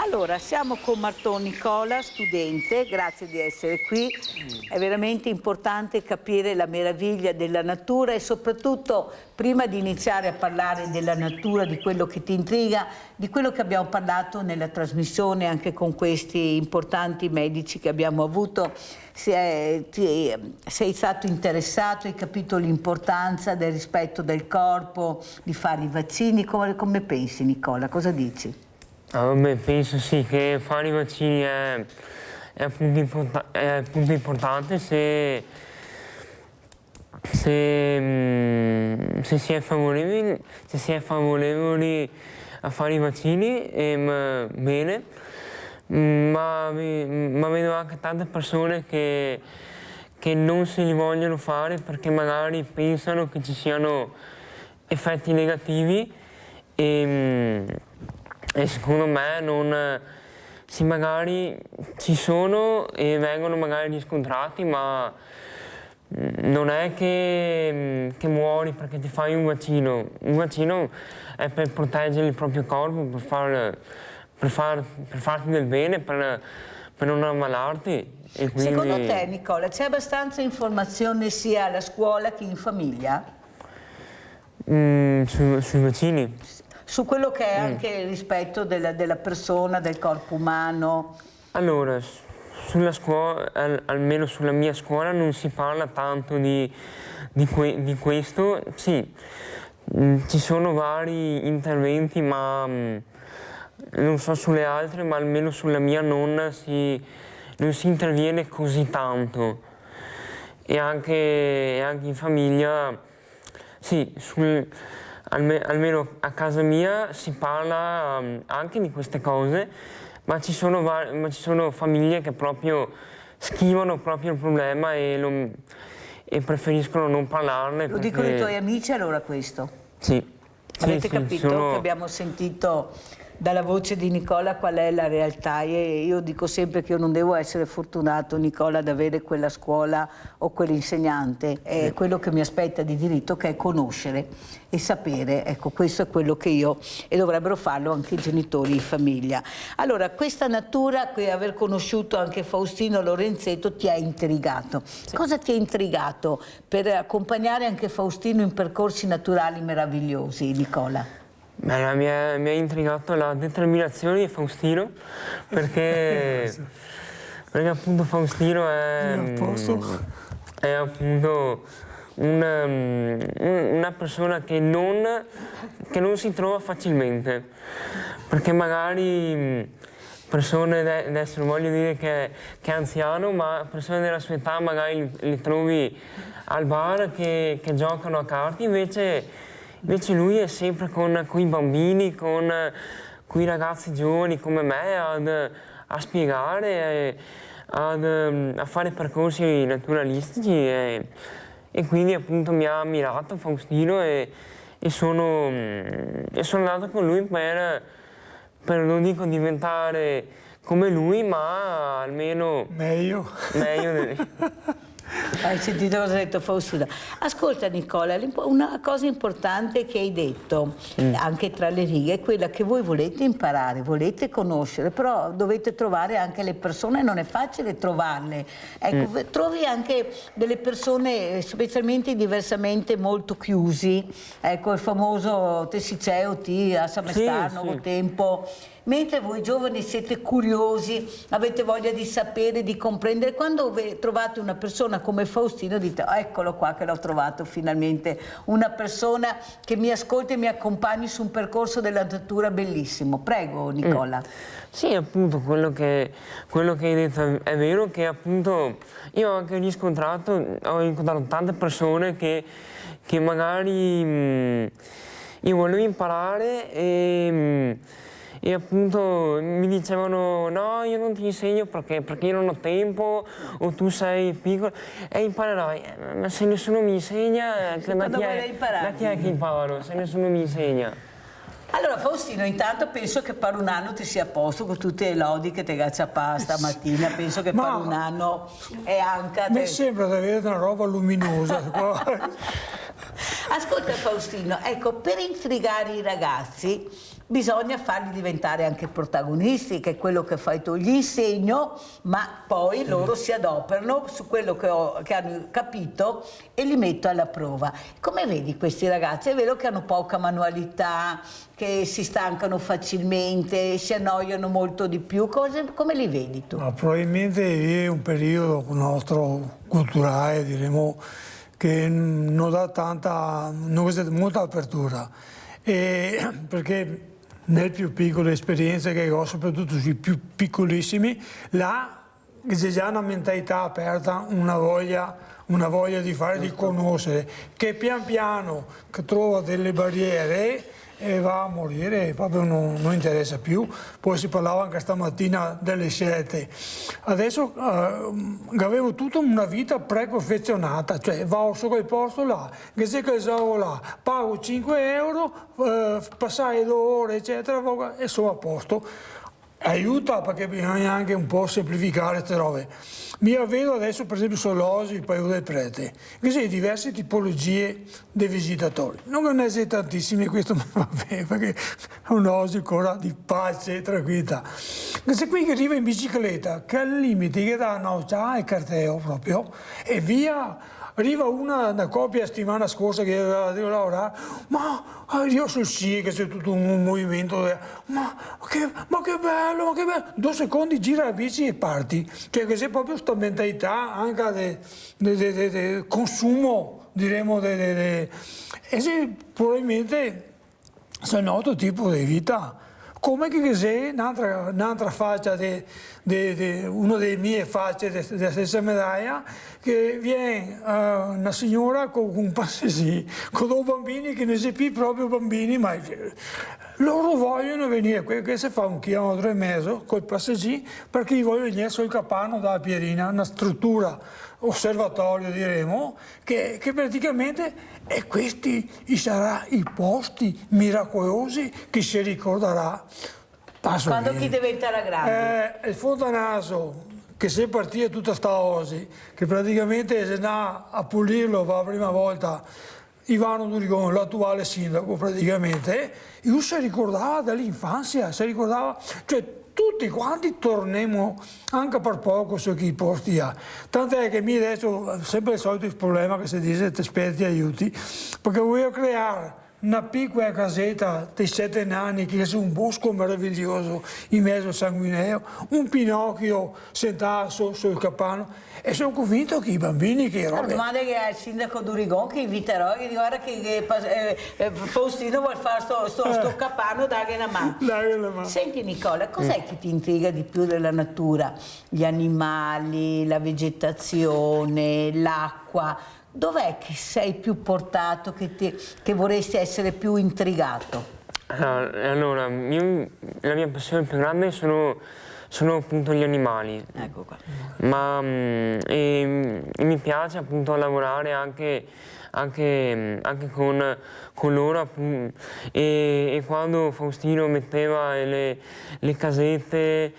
Allora, siamo con Marton Nicola, studente, grazie di essere qui. È veramente importante capire la meraviglia della natura e soprattutto, prima di iniziare a parlare della natura, di quello che ti intriga, di quello che abbiamo parlato nella trasmissione anche con questi importanti medici che abbiamo avuto, sei stato interessato, hai capito l'importanza del rispetto del corpo, di fare i vaccini. Come pensi, Nicola? Cosa dici? Beh, penso sì che fare i vaccini è appunto importante se si è favorevoli a fare i vaccini, bene, ma vedo anche tante persone che non se li vogliono fare perché magari pensano che ci siano effetti negativi e secondo me sì, magari ci sono e vengono magari riscontrati, ma non è che muori perché ti fai un vaccino. Un vaccino è per proteggere il proprio corpo, per farti del bene, per non ammalarti. E quindi... Secondo te, Nicola, c'è abbastanza informazione sia alla scuola che in famiglia? Sui vaccini? Su quello che è anche il rispetto della persona, del corpo umano? Allora, sulla scuola, almeno sulla mia scuola, non si parla tanto di questo. Sì, ci sono vari interventi, ma non so sulle altre, ma almeno sulla mia non si interviene così tanto. E anche in famiglia, sì, almeno a casa mia si parla anche di queste cose, ma ci sono famiglie che proprio schivano proprio il problema e preferiscono non parlarne. Lo dicono i tuoi amici allora questo? Sì. Avete capito che abbiamo sentito dalla voce di Nicola qual è la realtà? E io dico sempre che io non devo essere fortunato, Nicola, ad avere quella scuola o quell'insegnante, è quello che mi aspetta di diritto, che è conoscere e sapere. Ecco, questo è quello che io, e dovrebbero farlo anche i genitori in famiglia. Allora, questa natura, aver conosciuto anche Faustino Lorenzetto, ti ha intrigato. Sì. Cosa ti ha intrigato per accompagnare anche Faustino in percorsi naturali meravigliosi, Nicola? Beh, mi ha intrigato la determinazione di Faustino, perché appunto Faustino è appunto una persona che non si trova facilmente, perché magari persone, adesso non voglio dire che è anziano, ma persone della sua età magari li trovi al bar che giocano a carte, invece lui è sempre con i bambini, con i ragazzi giovani come me a spiegare, a fare percorsi naturalistici e quindi appunto mi ha ammirato Faustino e sono andato con lui per non dico diventare come lui, ma almeno meglio. Hai sentito cosa ha detto Faustino? Ascolta Nicola, una cosa importante che hai detto, anche tra le righe, è quella che voi volete imparare, volete conoscere, però dovete trovare anche le persone, non è facile trovarle. Ecco, trovi anche delle persone specialmente diversamente molto chiusi, ecco il famoso Tessiceo, a Samestano, col tempo. Mentre voi giovani siete curiosi, avete voglia di sapere, di comprendere, quando trovate una persona come Faustino dite eccolo qua che l'ho trovato finalmente, una persona che mi ascolta e mi accompagni su un percorso della natura bellissimo. Prego Nicola. Sì, appunto quello che hai detto è vero, che appunto io ho anche ho incontrato tante persone che magari io volevo imparare e appunto mi dicevano no, io non ti insegno perché io non ho tempo, o tu sei piccolo e imparerai, ma se nessuno mi insegna, da chi è che imparo, se nessuno mi insegna? Allora Faustino, intanto penso che per un anno ti sia a posto con tutte le lodi che ti gaccia stamattina, penso che per un anno è anche... Mi sembra di avere una roba luminosa. Ascolta Faustino, ecco, per intrigare i ragazzi bisogna farli diventare anche protagonisti, che è quello che fai tu, gli insegno, ma poi loro si adoperano su quello che hanno capito e li metto alla prova. Come vedi questi ragazzi? È vero che hanno poca manualità, che si stancano facilmente, si annoiano molto di più, come li vedi tu? Ma probabilmente è un periodo nostro culturale, diremo, che non dà molta apertura, perché nelle più piccole esperienze che ho, soprattutto sui più piccolissimi, là c'è già una mentalità aperta, una voglia di fare, di conoscere, che pian piano che trova delle barriere e va a morire, proprio non interessa più. Poi si parlava anche stamattina delle scelte. Adesso avevo tutta una vita preconfezionata, cioè vado su quel posto là, che se casavo là, pago 5 euro, passai 2 ore eccetera e sono a posto. Aiuta perché bisogna anche un po' semplificare queste robe. Mi vedo adesso per esempio sull'Osi, il Paio del Prete, che sono diverse tipologie di visitatori. Non ne sono tantissimi, questo mi va bene perché è un Osi ancora di pace e tranquillità. Questi qui che arriva in bicicletta, che al limite che danno già il carteo proprio, e via. Arriva una coppia la settimana scorsa che devo lavorare, ma io sul sci, che c'è tutto un movimento, ma che bello, ma che bello, 2 secondi gira la bici e parti, cioè che c'è proprio questa mentalità anche di consumo, diremo, e se probabilmente c'è un altro tipo di vita. Come che c'è un'altra faccia una delle mie facce della stessa medaglia, che viene una signora con un passeggì, con 2 bambini che non sono più proprio bambini, ma loro vogliono venire, che si fa 1,5 chilometri col passeggì, perché vogliono venire sul Capano dalla Pierina, una struttura, osservatorio diremo, che praticamente e questi saranno i posti miracolosi che si ricorderà. Quando chi diventerà grande? Il Fontanaso, che se partì tutta sta Osi, che praticamente se andava a pulirlo per la prima volta Ivano Durigone, l'attuale sindaco praticamente, io si ricordava dall'infanzia, cioè tutti quanti torniamo anche per poco su chi posti ha. Tant'è che mi adesso sempre il solito problema che si dice ti aspetti aiuti, perché voglio creare una piccola casetta di 7 nani che è un bosco meraviglioso in mezzo a Sanguineo, un Pinocchio sentato sul capanno e sono convinto che i bambini che La domanda che al sindaco Durigon che inviterò e guarda che Faustino vuole fare sto capanno, dagli una mano. Senti Nicola, cos'è che ti intriga di più della natura? Gli animali, la vegetazione, l'acqua? Dov'è che sei più portato, che vorresti essere più intrigato? Allora, la mia passione più grande sono appunto gli animali. Ecco qua. Ma e mi piace appunto lavorare anche con loro e quando Faustino metteva le casette,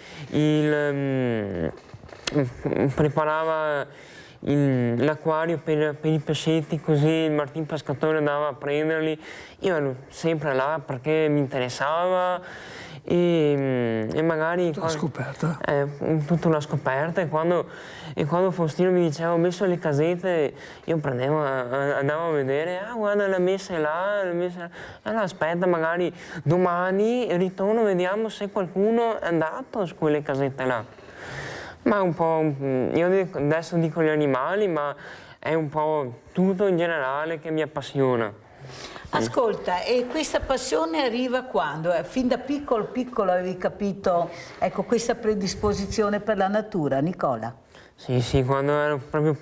preparava l'acquario per i pescetti, così il Martin Pescatore andava a prenderli, io ero sempre là perché mi interessava e magari... Tutta una scoperta. Tutta una scoperta e quando Faustino mi diceva ho messo le casette, io andavo a vedere, guarda l'ha messa là, allora aspetta magari domani ritorno, vediamo se qualcuno è andato su quelle casette là. Ma un po', io adesso dico gli animali, ma è un po' tutto in generale che mi appassiona. Ascolta, e questa passione arriva quando? Fin da piccolo avevi capito, ecco, questa predisposizione per la natura, Nicola? Sì, quando ero proprio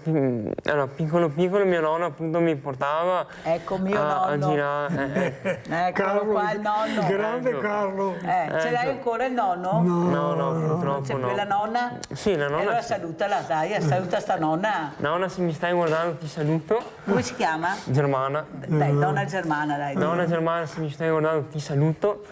piccolo mio nonno appunto mi portava ecco, mio a nonno. girare. Eccolo qua il nonno. Grande Carlo. Ce l'hai ancora il nonno? No, purtroppo c'è no. quella nonna? Sì, la nonna. Allora sì. salutala, dai, saluta sta nonna. Nonna, se mi stai guardando ti saluto. Come si chiama? Germana. Dai, nonna Germana, dai. Nonna Germana, se mi stai guardando ti saluto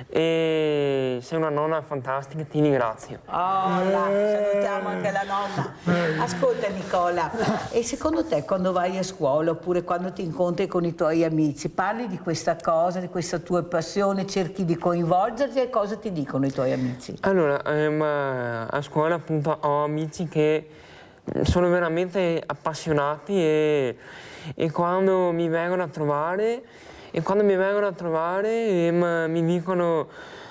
e sei una nonna fantastica, ti ringrazio. Salutiamo anche la nonna. Ascolta Nicola, e secondo te quando vai a scuola oppure quando ti incontri con i tuoi amici, parli di questa cosa, di questa tua passione, cerchi di coinvolgerti e cosa ti dicono i tuoi amici? Allora, a scuola appunto ho amici che sono veramente appassionati e quando mi vengono a trovare mi dicono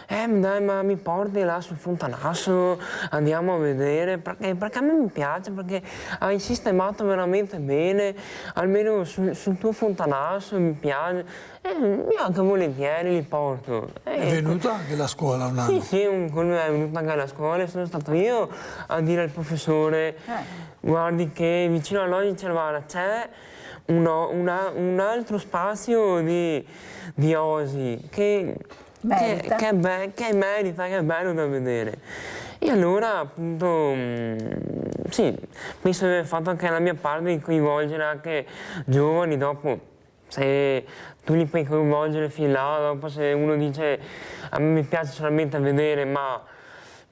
dai, ma mi porti là sul fontanasso, andiamo a vedere, perché a me mi piace, perché hai sistemato veramente bene, almeno sul tuo fontanasso mi piace, io anche volentieri li porto. È venuta anche la scuola un anno? Sì, è venuta anche la scuola e sono stato io a dire al professore, guardi che vicino a noi c'è un altro spazio di osi che merita, che è bello da vedere. E allora appunto sì, penso di aver fatto anche la mia parte di coinvolgere anche giovani. Dopo se tu li puoi coinvolgere fin là, dopo se uno dice a me mi piace solamente a vedere, ma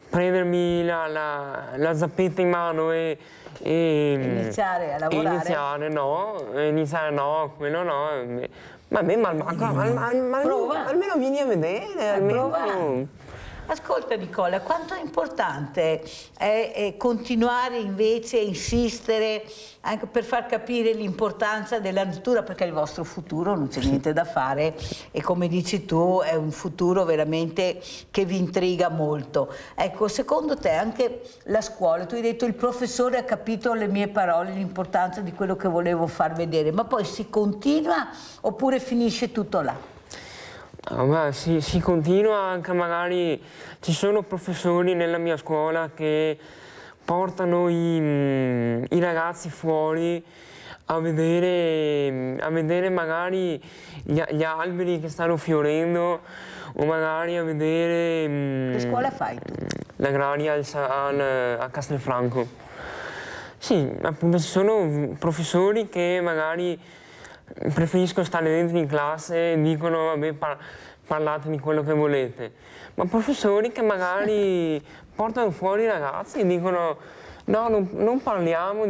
prendermi la zappetta in mano e iniziare a lavorare? Iniziare no, quello no. Vabbè, ma almeno vieni a vedere. Ascolta Nicola, quanto è importante è continuare invece a insistere anche per far capire l'importanza della natura, perché il vostro futuro non c'è niente da fare e come dici tu è un futuro veramente che vi intriga molto. Ecco, secondo te anche la scuola, tu hai detto il professore ha capito le mie parole, l'importanza di quello che volevo far vedere, ma poi si continua oppure finisce tutto là? Si continua, anche magari ci sono professori nella mia scuola che portano i ragazzi fuori a vedere magari gli alberi che stanno fiorendo o magari a vedere... Che scuola fai tu? L'agraria a Castelfranco. Sì, appunto ci sono professori che magari preferisco stare dentro in classe e dicono vabbè parlate di quello che volete, ma professori che magari portano fuori i ragazzi e dicono no, non parliamo,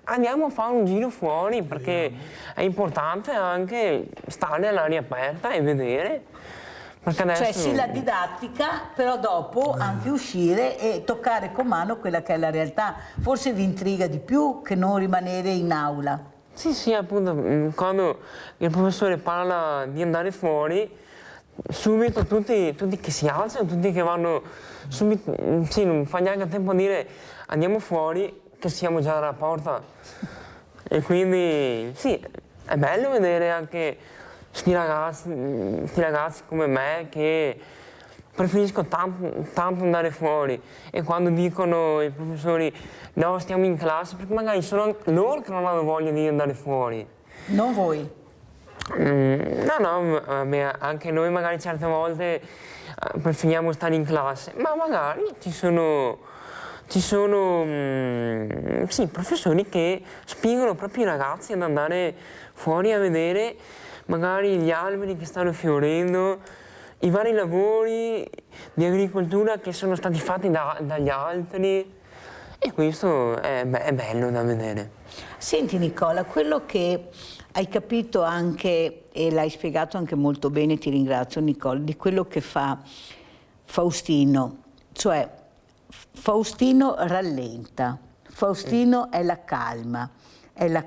andiamo a fare un giro fuori perché è importante anche stare all'aria aperta e vedere. Adesso... Cioè sì la didattica, però dopo anche uscire e toccare con mano quella che è la realtà. Forse vi intriga di più che non rimanere in aula. Sì, appunto, quando il professore parla di andare fuori, subito tutti che si alzano, tutti che vanno subito, sì, non fa neanche tempo a dire andiamo fuori, che siamo già alla porta. E quindi, sì, è bello vedere anche sti ragazzi come me che preferisco tanto andare fuori, e quando dicono i professori no, stiamo in classe, perché magari sono anche loro che non hanno voglia di andare fuori. Non voi? No, vabbè, anche noi magari certe volte preferiamo stare in classe, ma magari ci sono sì, professori che spingono proprio i ragazzi ad andare fuori a vedere magari gli alberi che stanno fiorendo, i vari lavori di agricoltura che sono stati fatti dagli altri, e questo è bello da vedere. Senti Nicola, quello che hai capito anche, e l'hai spiegato anche molto bene, ti ringrazio Nicola, di quello che fa Faustino, cioè Faustino rallenta, Faustino è la calma, è la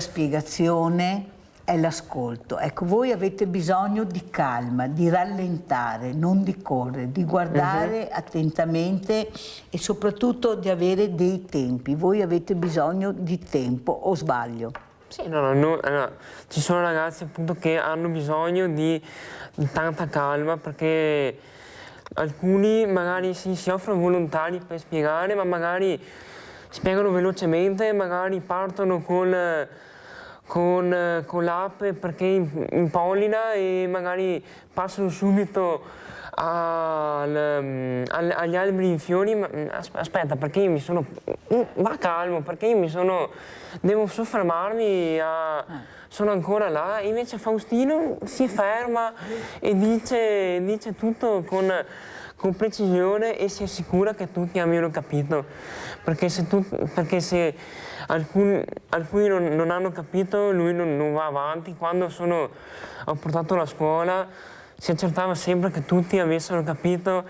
spiegazione, è l'ascolto. Ecco, voi avete bisogno di calma, di rallentare, non di correre, di guardare attentamente e soprattutto di avere dei tempi. Voi avete bisogno di tempo, o sbaglio? Sì, no, ci sono ragazzi appunto che hanno bisogno di tanta calma, perché alcuni magari si offrono volontari per spiegare, ma magari spiegano velocemente, magari partono con l'app perché impollina e magari passano subito agli alberi in fiori. Ma aspetta, perché io mi sono... va calmo, perché io devo soffermarmi sono ancora là. Invece Faustino si ferma e dice tutto con precisione e si assicura che tutti abbiano capito, perché se alcuni non hanno capito, lui non va avanti. Quando ho portato la scuola si accertava sempre che tutti avessero capito,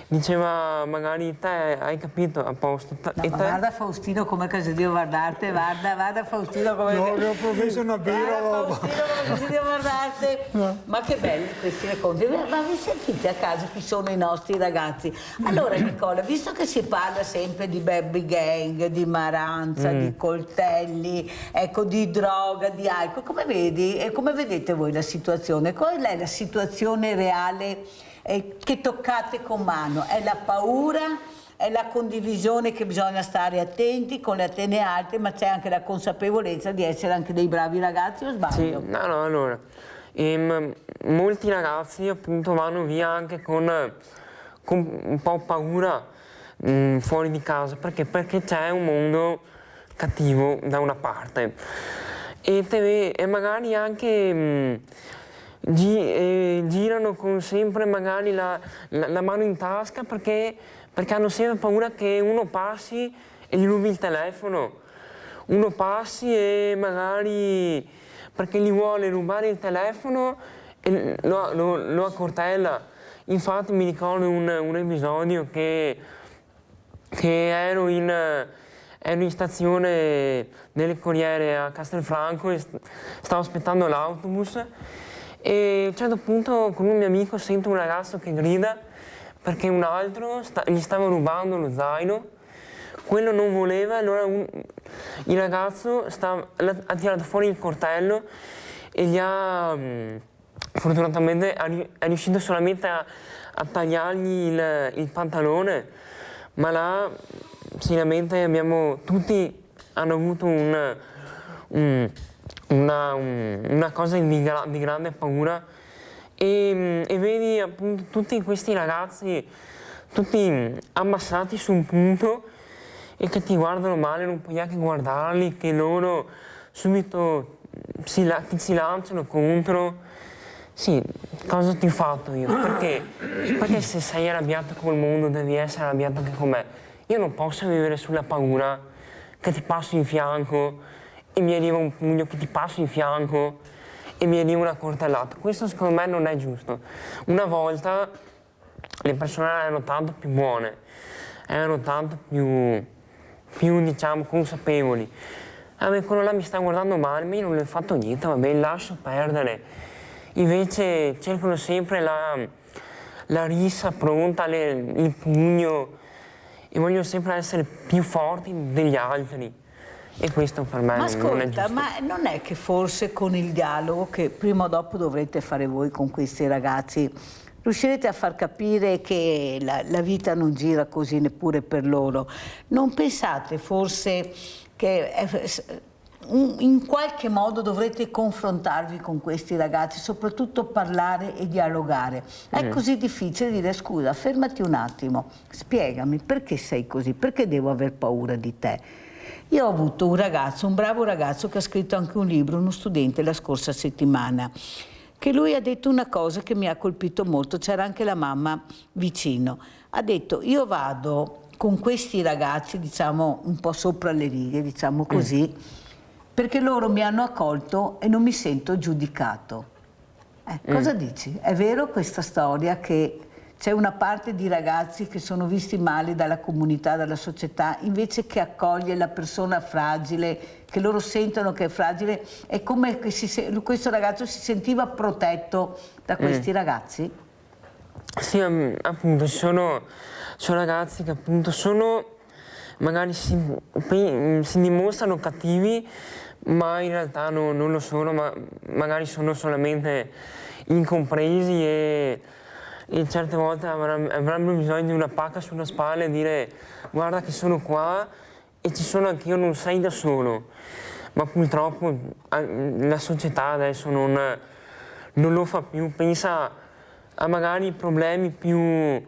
diceva magari te hai capito, a posto. No, ma guarda Faustino come che si deve guardarti, guarda Faustino come... No, le ho promesso una birra dopo. Faustino come si deve guardarti. No. Ma che belli questi racconti. Ma vi sentite a caso chi sono i nostri ragazzi? Allora Nicola, visto che si parla sempre di baby gang, di maranza, di coltelli, ecco, di droga, di alcol, come vedi e come vedete voi la situazione? Qual è la situazione reale che toccate con mano? È la paura, è la condivisione che bisogna stare attenti con le antenne alte, ma c'è anche la consapevolezza di essere anche dei bravi ragazzi, o sbaglio? Sì, no, allora, molti ragazzi appunto vanno via anche con un po' paura fuori di casa, perché c'è un mondo cattivo da una parte e magari anche girano con sempre magari la mano in tasca perché hanno sempre paura che uno passi e gli rubi il telefono, uno passi e magari perché gli vuole rubare il telefono e lo accortella. Infatti mi ricordo un episodio che ero in stazione delle Corriere a Castelfranco e stavo aspettando l'autobus. E a un certo punto con un mio amico sento un ragazzo che grida perché un altro gli stava rubando lo zaino, quello non voleva, allora il ragazzo ha tirato fuori il coltello e gli ha, fortunatamente è riuscito solamente a tagliargli il pantalone, ma là seriamente tutti hanno avuto una cosa di grande paura e vedi appunto tutti questi ragazzi tutti ammassati su un punto e che ti guardano male, non puoi neanche guardarli, che loro subito si lanciano contro. Sì, cosa ti ho fatto io? Perché se sei arrabbiato col mondo devi essere arrabbiato anche con me. Io non posso vivere sulla paura che ti passo in fianco e mi arriva un pugno, che ti passo in fianco e mi arriva una coltellata. Questo secondo me non è giusto. Una volta le persone erano tanto più buone, erano tanto più diciamo consapevoli. vabbè, quello là mi sta guardando male, ma io non le ho fatto niente, vabbè, lascio perdere. Invece cercano sempre la rissa pronta, il pugno, e vogliono sempre essere più forti degli altri. E questo per me Ma non è ascolta, giusto. ma non è che forse con il dialogo che prima o dopo dovrete fare voi con questi ragazzi, riuscirete a far capire che la vita non gira così neppure per loro? Non pensate forse che in qualche modo dovrete confrontarvi con questi ragazzi, soprattutto parlare e dialogare? È così difficile dire: scusa, fermati un attimo, spiegami perché sei così, perché devo aver paura di te? Io ho avuto un ragazzo, un bravo ragazzo che ha scritto anche un libro, uno studente, la scorsa settimana, che lui ha detto una cosa che mi ha colpito molto, c'era anche la mamma vicino. Ha detto: io vado con questi ragazzi, diciamo, un po' sopra le righe, diciamo così, perché loro mi hanno accolto e non mi sento giudicato. Cosa dici? È vero questa storia che c'è una parte di ragazzi che sono visti male dalla comunità, dalla società, invece che accoglie la persona fragile, che loro sentono che è fragile? È come che questo ragazzo si sentiva protetto da questi ragazzi? Sì, appunto, ci sono ragazzi che appunto magari si dimostrano cattivi, ma in realtà non lo sono, ma magari sono solamente incompresi e certe volte avrebbero bisogno di una pacca sulla spalla e dire: guarda che sono qua e ci sono anch'io, non sei da solo. Ma purtroppo la società adesso non lo fa più, pensa a magari problemi più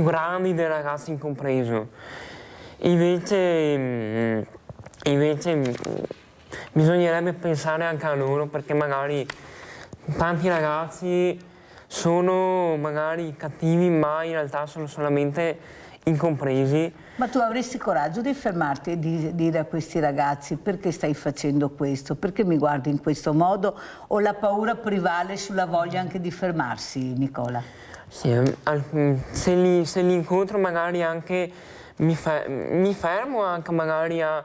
grandi del ragazzo incompreso. Invece bisognerebbe pensare anche a loro, perché magari tanti ragazzi sono magari cattivi, ma in realtà sono solamente incompresi. Ma tu avresti coraggio di fermarti e di dire a questi ragazzi: perché stai facendo questo? Perché mi guardi in questo modo? O la paura prevale sulla voglia anche di fermarsi, Nicola? Sì, se li incontro magari anche mi fermo anche magari a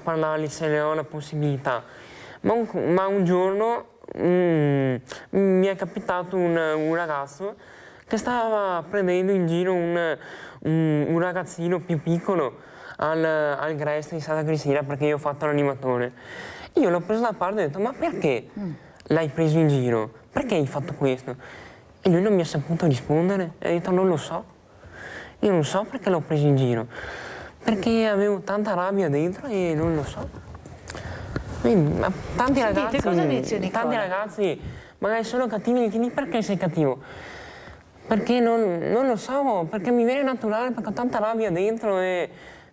parlargli, se ne ho la possibilità. Ma un giorno mi è capitato un ragazzo che stava prendendo in giro un ragazzino più piccolo al Greste di Santa Cristina, perché io ho fatto l'animatore. Io l'ho preso da parte e ho detto: ma perché l'hai preso in giro? Perché hai fatto questo? E lui non mi ha saputo rispondere e ha detto: non lo so. Io non so perché l'ho preso in giro, perché avevo tanta rabbia dentro e non lo so. Ma tanti ragazzi magari sono cattivi, gli chiedi: perché sei cattivo? Perché non lo so, perché mi viene naturale, perché ho tanta rabbia dentro e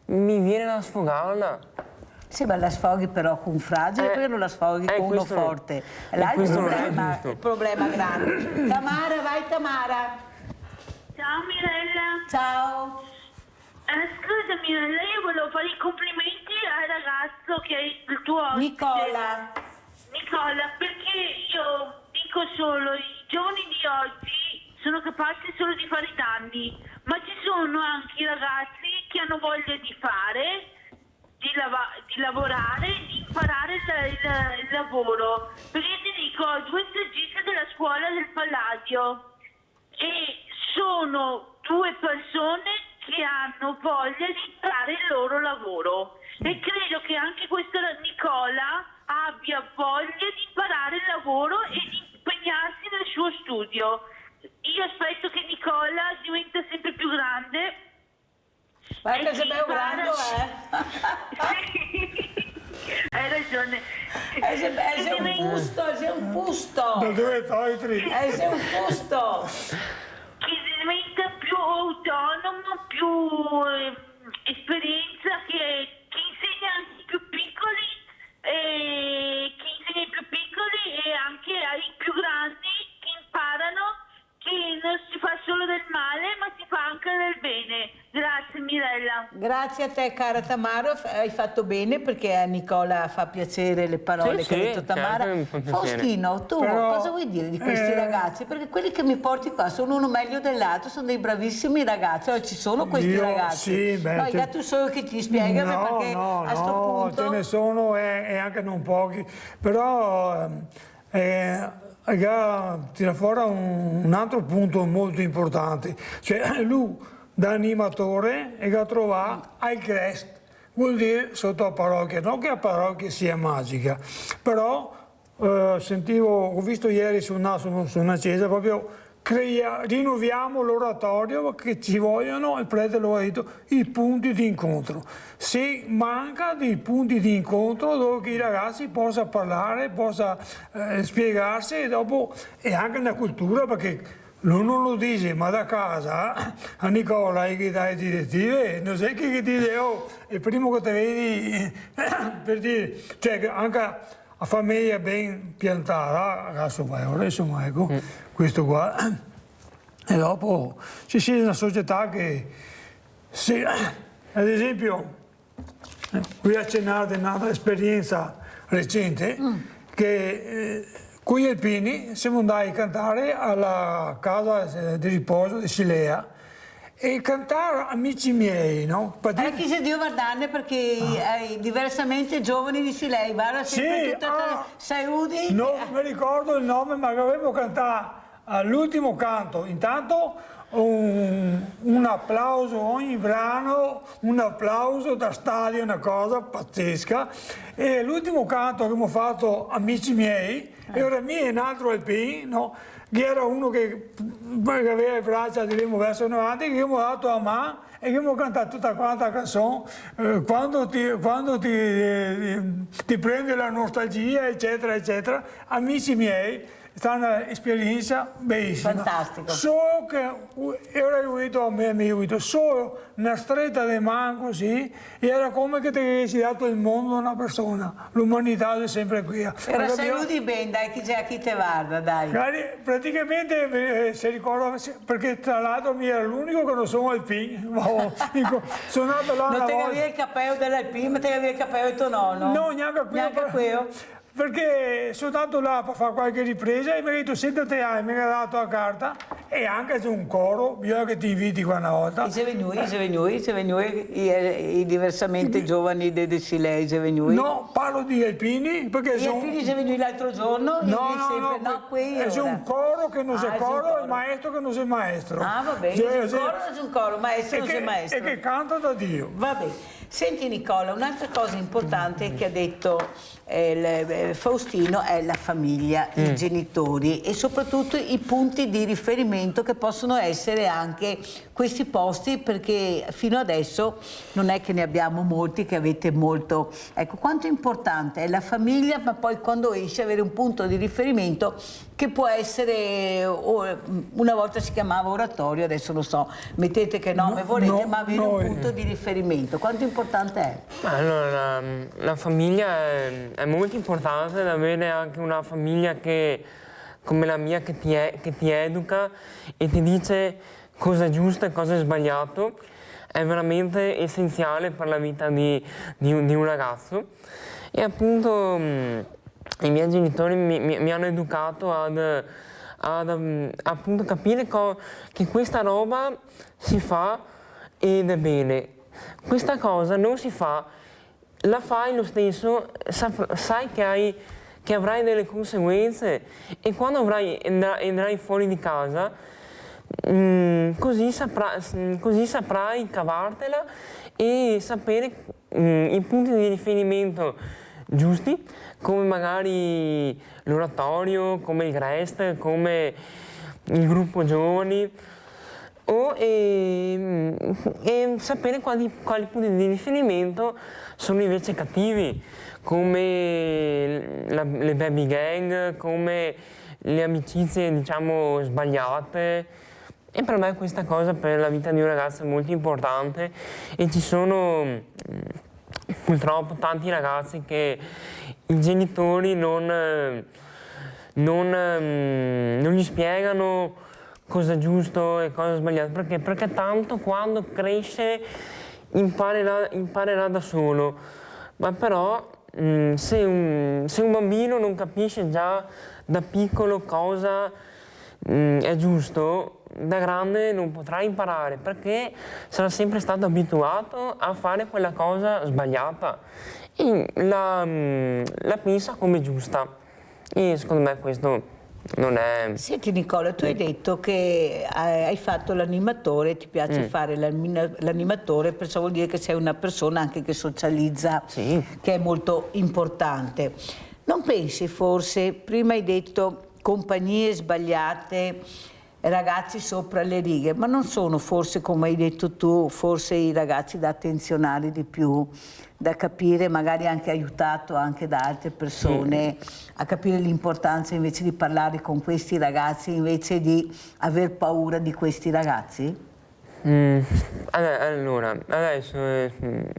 mi viene da sfogarla. Sì, ma la sfoghi però con un fragile, perché non la sfoghi con uno forte? Là è il problema grande. Tamara, vai Tamara. Ciao Mirella. Ciao. Scusa Mirella, io volevo fare i complimenti al ragazzo che è il tuo ospite. Nicola, perché io dico solo, i giovani di oggi sono capaci solo di fare i danni, ma ci sono anche i ragazzi che hanno voglia di fare, di lavorare, di imparare il lavoro. Perché io ti dico, ho 2 stagiste della scuola del Palladio e sono 2 persone che hanno voglia di imparare il loro lavoro, e credo che anche questo Nicola abbia voglia di imparare il lavoro e di impegnarsi nel suo studio. Io aspetto che Nicola diventa sempre più grande. Guarda che sei grande, Hai ragione. Sei un fusto. Da dove togli? Sei un fusto. Che diventa più autonomo, più esperienza, che insegna anche ai più piccoli, e anche ai più grandi, che imparano che non si fa solo del male, ma si fa anche del bene. Grazie Mirella. Grazie a te cara Tamara, hai fatto bene perché a Nicola fa piacere le parole che ha detto Tamara. Faustino, tu cosa vuoi dire di questi ragazzi? Perché quelli che mi porti qua sono uno meglio dell'altro, sono dei bravissimi ragazzi. Allora, ci sono questi ragazzi? Sì, beh, no, hai tu solo che ti spiegano perché a sto punto... ce ne sono e anche non pochi, però tira fuori un altro punto molto importante, cioè lui da animatore e che trova al crest, vuol dire sotto la parrocchia, non che la parrocchia sia magica, però ho visto ieri su una chiesa proprio rinnoviamo l'oratorio che ci vogliono, il prete lo ha detto, i punti di incontro. Se manca dei punti di incontro dove i ragazzi possano parlare, possano spiegarsi e dopo è anche una cultura perché lui non lo dice, ma da casa a Nicola che dà le direttive, non sai che dice, oh, il primo che ti vedi, per dire, cioè anche a famiglia ben piantata, adesso insomma, ecco, questo qua. E dopo ci sia una società che, se, ad esempio, voglio accennare un'altra esperienza recente, che con gli alpini siamo andati a cantare alla casa di riposo di Silea e cantare Amici miei, no? Chi se Dio guardarne perché diversamente giovani di Silei, guarda sempre tutta Saudi. Non mi ricordo il nome, ma avevo cantato all'ultimo canto, intanto un applauso ogni brano, un applauso da stadio, una cosa pazzesca, e l'ultimo canto che abbiamo fatto Amici miei, era mio e un altro alpino, no? Che era uno che aveva le braccia diremo verso in avanti, che abbiamo dato a mano e che abbiamo cantato tutta quanta la canzone, quando ti prende la nostalgia, eccetera, eccetera. Amici miei, è stata un'esperienza bellissima. Fantastico. Solo che ero detto a me, amico, solo una stretta di mano così, era come che ti avessi dato il mondo a una persona. L'umanità è sempre qui. Era saluti bene, dai, chi te guarda, dai. Praticamente si ricorda, perché tra l'altro mi era l'unico che non sono alpino. Sono andato là non una te volta. avevi il cappello dell'alpino, ma te avevi il cappello del tuo nonno? No, neanche quello. Perché sono andato là per fare qualche ripresa e mi ha detto sentite, mi ha dato la carta e anche c'è un coro, bisogna che ti inviti qua una volta. I diversamente giovani di Silei, No, parlo di alpini, perché gli alpini sei venuti l'altro giorno? C'è un coro che non c'è coro e il maestro che non c'è maestro. Ah, va bene, c'è un coro, maestro non c'è maestro. E che canta da Dio. Va bene. Senti Nicola, un'altra cosa importante che ha detto Faustino è la famiglia, i genitori e soprattutto i punti di riferimento che possono essere anche questi posti, perché fino adesso non è che ne abbiamo molti, che avete molto. Ecco, quanto importante è la famiglia, ma poi quando esce avere un punto di riferimento che può essere, una volta si chiamava oratorio, adesso lo so, mettete che nome volete, ma avere un punto di riferimento. Quanto importante è? Allora, la famiglia è molto importante, ad avere anche una famiglia che, come la mia, che ti educa e ti dice cosa è giusto e cosa è sbagliato, è veramente essenziale per la vita di un ragazzo. E appunto i miei genitori mi hanno educato ad appunto capire che questa roba si fa ed è bene. Questa cosa non si fa, la fai lo stesso, sai che avrai delle conseguenze e quando andrai fuori di casa così saprai cavartela e sapere i punti di riferimento giusti, come magari l'oratorio, come il GREST, come il gruppo giovani, e sapere quali punti di riferimento sono invece cattivi, come le baby gang, come le amicizie diciamo sbagliate. E per me questa cosa per la vita di un ragazzo è molto importante e ci sono purtroppo tanti ragazzi che i genitori non gli spiegano cosa è giusto e cosa è sbagliato, perché tanto quando cresce imparerà da solo, ma però se un bambino non capisce già da piccolo cosa è giusto, da grande non potrà imparare perché sarà sempre stato abituato a fare quella cosa sbagliata e la pensa come giusta. E secondo me questo non è... Senti Nicola, tu hai detto che hai fatto l'animatore, ti piace fare l'animatore, perciò vuol dire che sei una persona anche che socializza, che è molto importante. Non pensi forse, prima hai detto compagnie sbagliate, ragazzi sopra le righe, ma non sono forse, come hai detto tu, forse i ragazzi da attenzionare di più, da capire, magari anche aiutato anche da altre persone, a capire l'importanza invece di parlare con questi ragazzi, invece di aver paura di questi ragazzi? Allora, adesso no,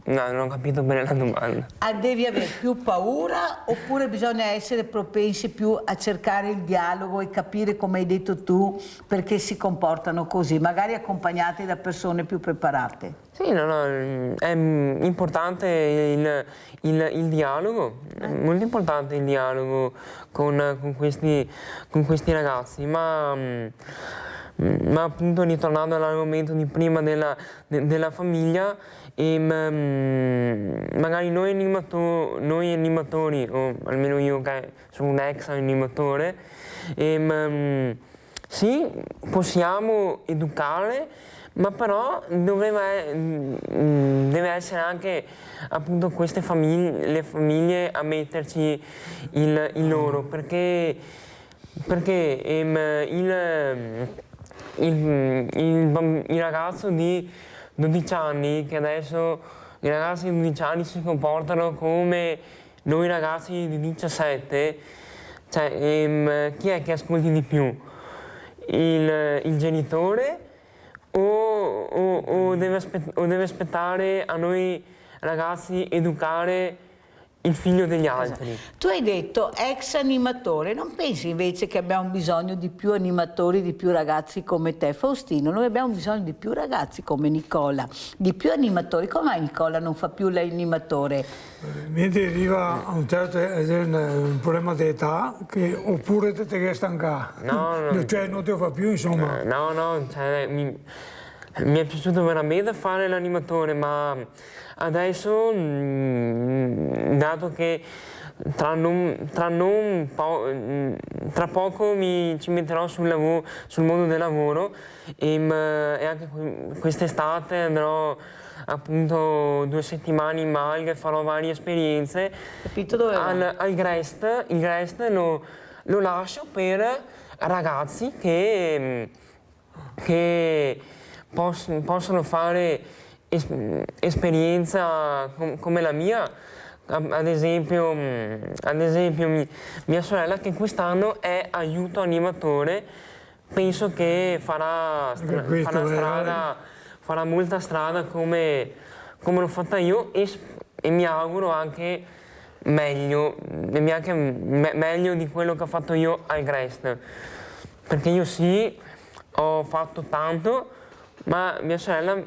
non ho capito bene la domanda. Devi avere più paura oppure bisogna essere propensi più a cercare il dialogo e capire, come hai detto tu, perché si comportano così, magari accompagnati da persone più preparate? Sì, no, è importante il dialogo, è molto importante il dialogo con questi ragazzi, ma appunto ritornando all'argomento di prima della famiglia, magari noi animatori, o almeno io che sono un ex animatore, sì, possiamo educare, ma però deve essere anche appunto queste famiglie, le famiglie a metterci il loro, perché il ragazzo di 12 anni, che adesso i ragazzi di 12 anni si comportano come noi ragazzi di 17, cioè chi è che ascolti di più? Il genitore o deve aspettare a noi ragazzi educare il figlio degli altri? Tu hai detto ex animatore, non pensi invece che abbiamo bisogno di più animatori, di più ragazzi come te? Faustino, noi abbiamo bisogno di più ragazzi come Nicola, di più animatori. Come mai Nicola non fa più l'animatore? Mi deriva un certo un problema di età che oppure te che stanca, cioè non te lo fa più, insomma. No, cioè, mi è piaciuto veramente fare l'animatore, ma adesso, dato che tra poco ci metterò sul mondo del lavoro e anche quest'estate andrò appunto 2 settimane in Malga e farò varie esperienze. Capito dove va? Al Grest, il Grest lo lascio per ragazzi che possono fare esperienza come la mia, ad esempio mia sorella, che quest'anno è aiuto animatore, penso che farà molta strada come l'ho fatta io e mi auguro anche meglio di quello che ho fatto io al Grest, perché io sì, ho fatto tanto, ma mia sorella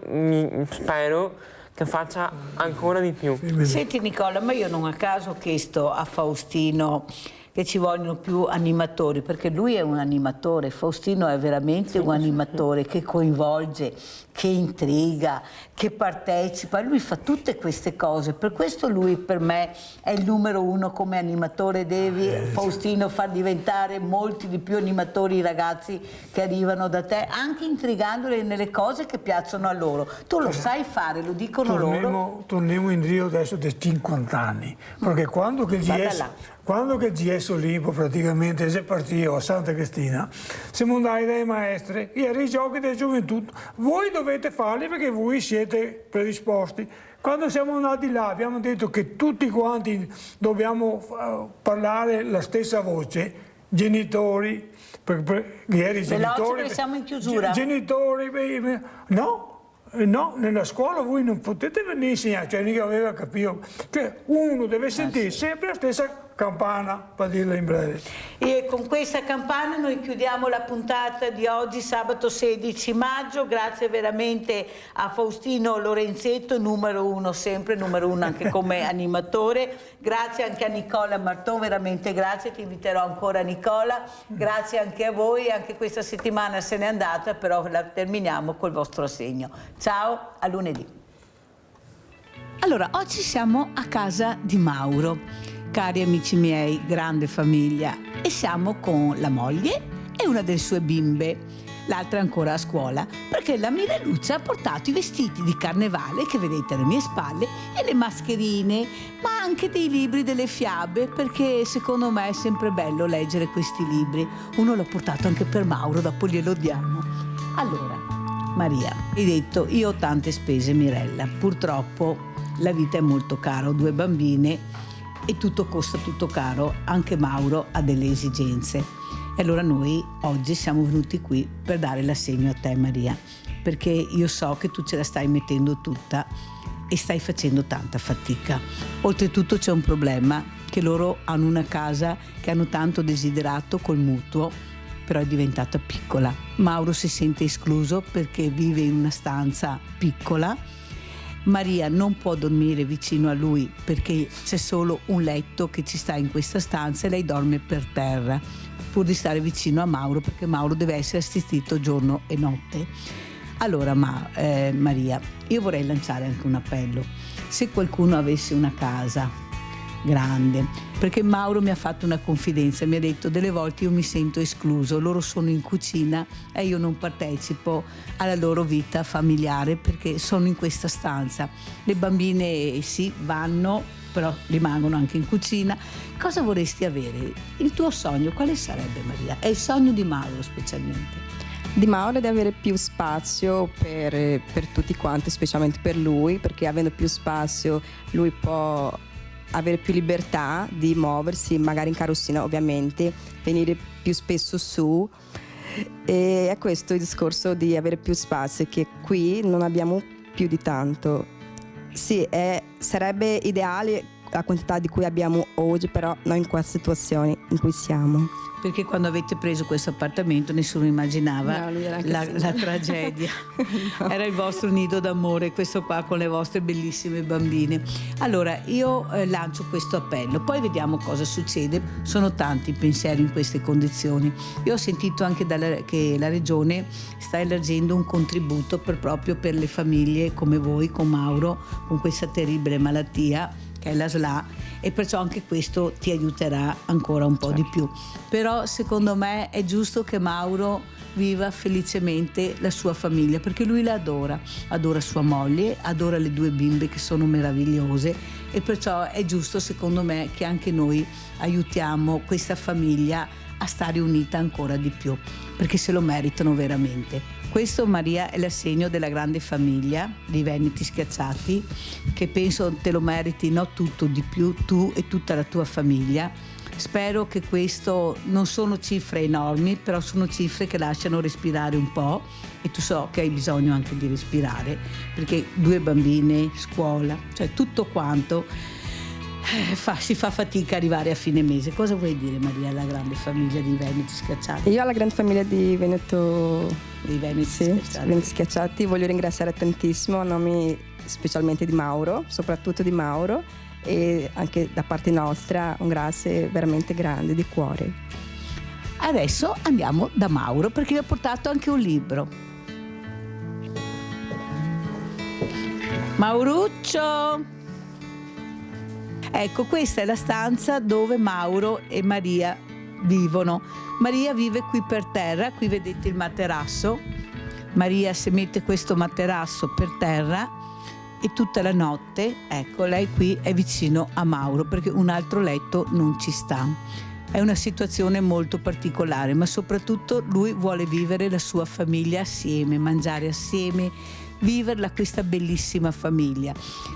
spero che faccia ancora di più. Senti Nicola, ma io non a caso ho chiesto a Faustino che ci vogliono più animatori, perché lui è un animatore, Faustino è veramente un animatore che coinvolge, che intriga, che partecipa, lui fa tutte queste cose, per questo lui per me è il numero 1 come animatore. Devi, Faustino, far diventare molti di più animatori i ragazzi che arrivano da te, anche intrigandoli nelle cose che piacciono a loro. Tu lo sai fare, lo dicono loro. Torniamo in Rio adesso dei 50 anni, perché quando che il GS Olimpo praticamente è partito a Santa Cristina, siamo andati dai maestri, ieri i giochi della gioventù, voi dovete farli perché voi siete predisposti. Quando siamo andati là abbiamo detto che tutti quanti dobbiamo parlare la stessa voce, genitori, ieri genitori, siamo in chiusura. Genitori, no, nella scuola voi non potete venire a insegnare, cioè mica aveva capito, cioè uno deve sentire sempre la stessa campana, per dirla in breve. E con questa campana noi chiudiamo la puntata di oggi, sabato 16 maggio. Grazie veramente a Faustino Lorenzetto, numero uno, sempre numero uno anche come animatore. Grazie anche a Nicola Marton, veramente grazie, ti inviterò ancora Nicola. Grazie anche a voi, anche questa settimana se n'è andata, però la terminiamo col vostro assegno. Ciao, a lunedì. Allora, oggi siamo a casa di Mauro. Cari amici miei, grande famiglia, e siamo con la moglie e una delle sue bimbe, l'altra è ancora a scuola, perché la Mireluccia ha portato i vestiti di carnevale che vedete alle mie spalle e le mascherine, ma anche dei libri, delle fiabe, perché secondo me è sempre bello leggere questi libri. Uno l'ho portato anche per Mauro, dopo glielo diamo. Allora, Maria, hai detto, io ho tante spese, Mirella, purtroppo la vita è molto cara, ho 2 bambine e tutto costa tutto caro, anche Mauro ha delle esigenze. E allora noi oggi siamo venuti qui per dare l'assegno a te, Maria, perché io so che tu ce la stai mettendo tutta e stai facendo tanta fatica. Oltretutto c'è un problema, che loro hanno una casa che hanno tanto desiderato col mutuo, però è diventata piccola. Mauro si sente escluso perché vive in una stanza piccola. Maria non può dormire vicino a lui perché c'è solo un letto che ci sta in questa stanza e lei dorme per terra, pur di stare vicino a Mauro, perché Mauro deve essere assistito giorno e notte. Allora Maria, io vorrei lanciare anche un appello. Se qualcuno avesse una casa grande, perché Mauro mi ha fatto una confidenza, mi ha detto delle volte io mi sento escluso, loro sono in cucina e io non partecipo alla loro vita familiare perché sono in questa stanza. Le bambine sì, vanno, però rimangono anche in cucina. Cosa vorresti avere? Il tuo sogno quale sarebbe, Maria? È il sogno di Mauro specialmente. Di Mauro, di avere più spazio per tutti quanti, specialmente per lui, perché avendo più spazio lui può avere più libertà di muoversi, magari in carrozzina ovviamente, venire più spesso su, e è questo il discorso di avere più spazio, che qui non abbiamo più di tanto. Sì, sarebbe ideale la quantità di cui abbiamo oggi, però non in questa situazione in cui siamo. Perché quando avete preso questo appartamento nessuno immaginava la tragedia. No. Era il vostro nido d'amore, questo qua con le vostre bellissime bambine. Allora io lancio questo appello, poi vediamo cosa succede. Sono tanti i pensieri in queste condizioni. Io ho sentito anche che la Regione sta elargendo un contributo proprio per le famiglie come voi, con Mauro, con questa terribile malattia che è la SLA, e perciò anche questo ti aiuterà ancora un po' di più. Però secondo me è giusto che Mauro viva felicemente la sua famiglia, perché lui la adora sua moglie, adora le 2 bimbe che sono meravigliose, e perciò è giusto secondo me che anche noi aiutiamo questa famiglia a stare unita ancora di più, perché se lo meritano veramente. Questo, Maria, è l'assegno della grande famiglia dei Veneti Schiacciati, che penso te lo meriti, no, tutto di più, tu e tutta la tua famiglia. Spero che questo non sono cifre enormi, però sono cifre che lasciano respirare un po', e tu so che hai bisogno anche di respirare, perché 2 bambine, scuola, cioè tutto quanto, si fa fatica a arrivare a fine mese. Cosa vuoi dire, Maria, alla grande famiglia di Veneti Schiacciati? Io alla grande famiglia di Veneto, dei Veneti Schiacciati voglio ringraziare tantissimo a nome specialmente di Mauro, soprattutto di Mauro, e anche da parte nostra un grazie veramente grande di cuore. Adesso andiamo da Mauro perché vi ho portato anche un libro. Mauruccio! Ecco, questa è la stanza dove Mauro e Maria vivono. Maria vive qui per terra, qui vedete il materasso. Maria si mette questo materasso per terra e tutta la notte, ecco, lei qui è vicino a Mauro perché un altro letto non ci sta. È una situazione molto particolare, ma soprattutto lui vuole vivere la sua famiglia assieme, mangiare assieme, viverla questa bellissima famiglia.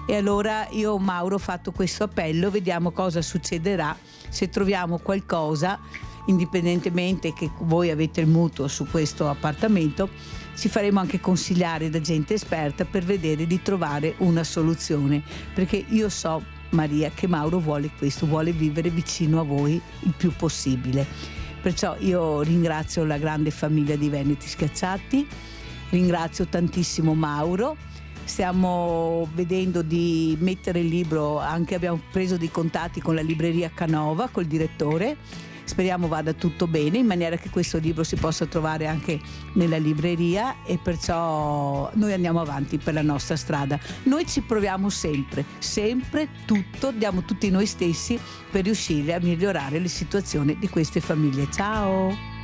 E allora io, Mauro, ho fatto questo appello, vediamo cosa succederà, se troviamo qualcosa, indipendentemente che voi avete il mutuo su questo appartamento, ci faremo anche consigliare da gente esperta per vedere di trovare una soluzione, perché io so Maria, che Mauro vuole questo, vuole vivere vicino a voi il più possibile. Perciò io ringrazio la grande famiglia di Veneti Schiacciati, ringrazio tantissimo Mauro. Stiamo vedendo di mettere il libro, anche abbiamo preso dei contatti con la libreria Canova, col direttore. Speriamo vada tutto bene, in maniera che questo libro si possa trovare anche nella libreria, e perciò noi andiamo avanti per la nostra strada. Noi ci proviamo sempre, tutto, diamo tutti noi stessi per riuscire a migliorare le situazioni di queste famiglie. Ciao!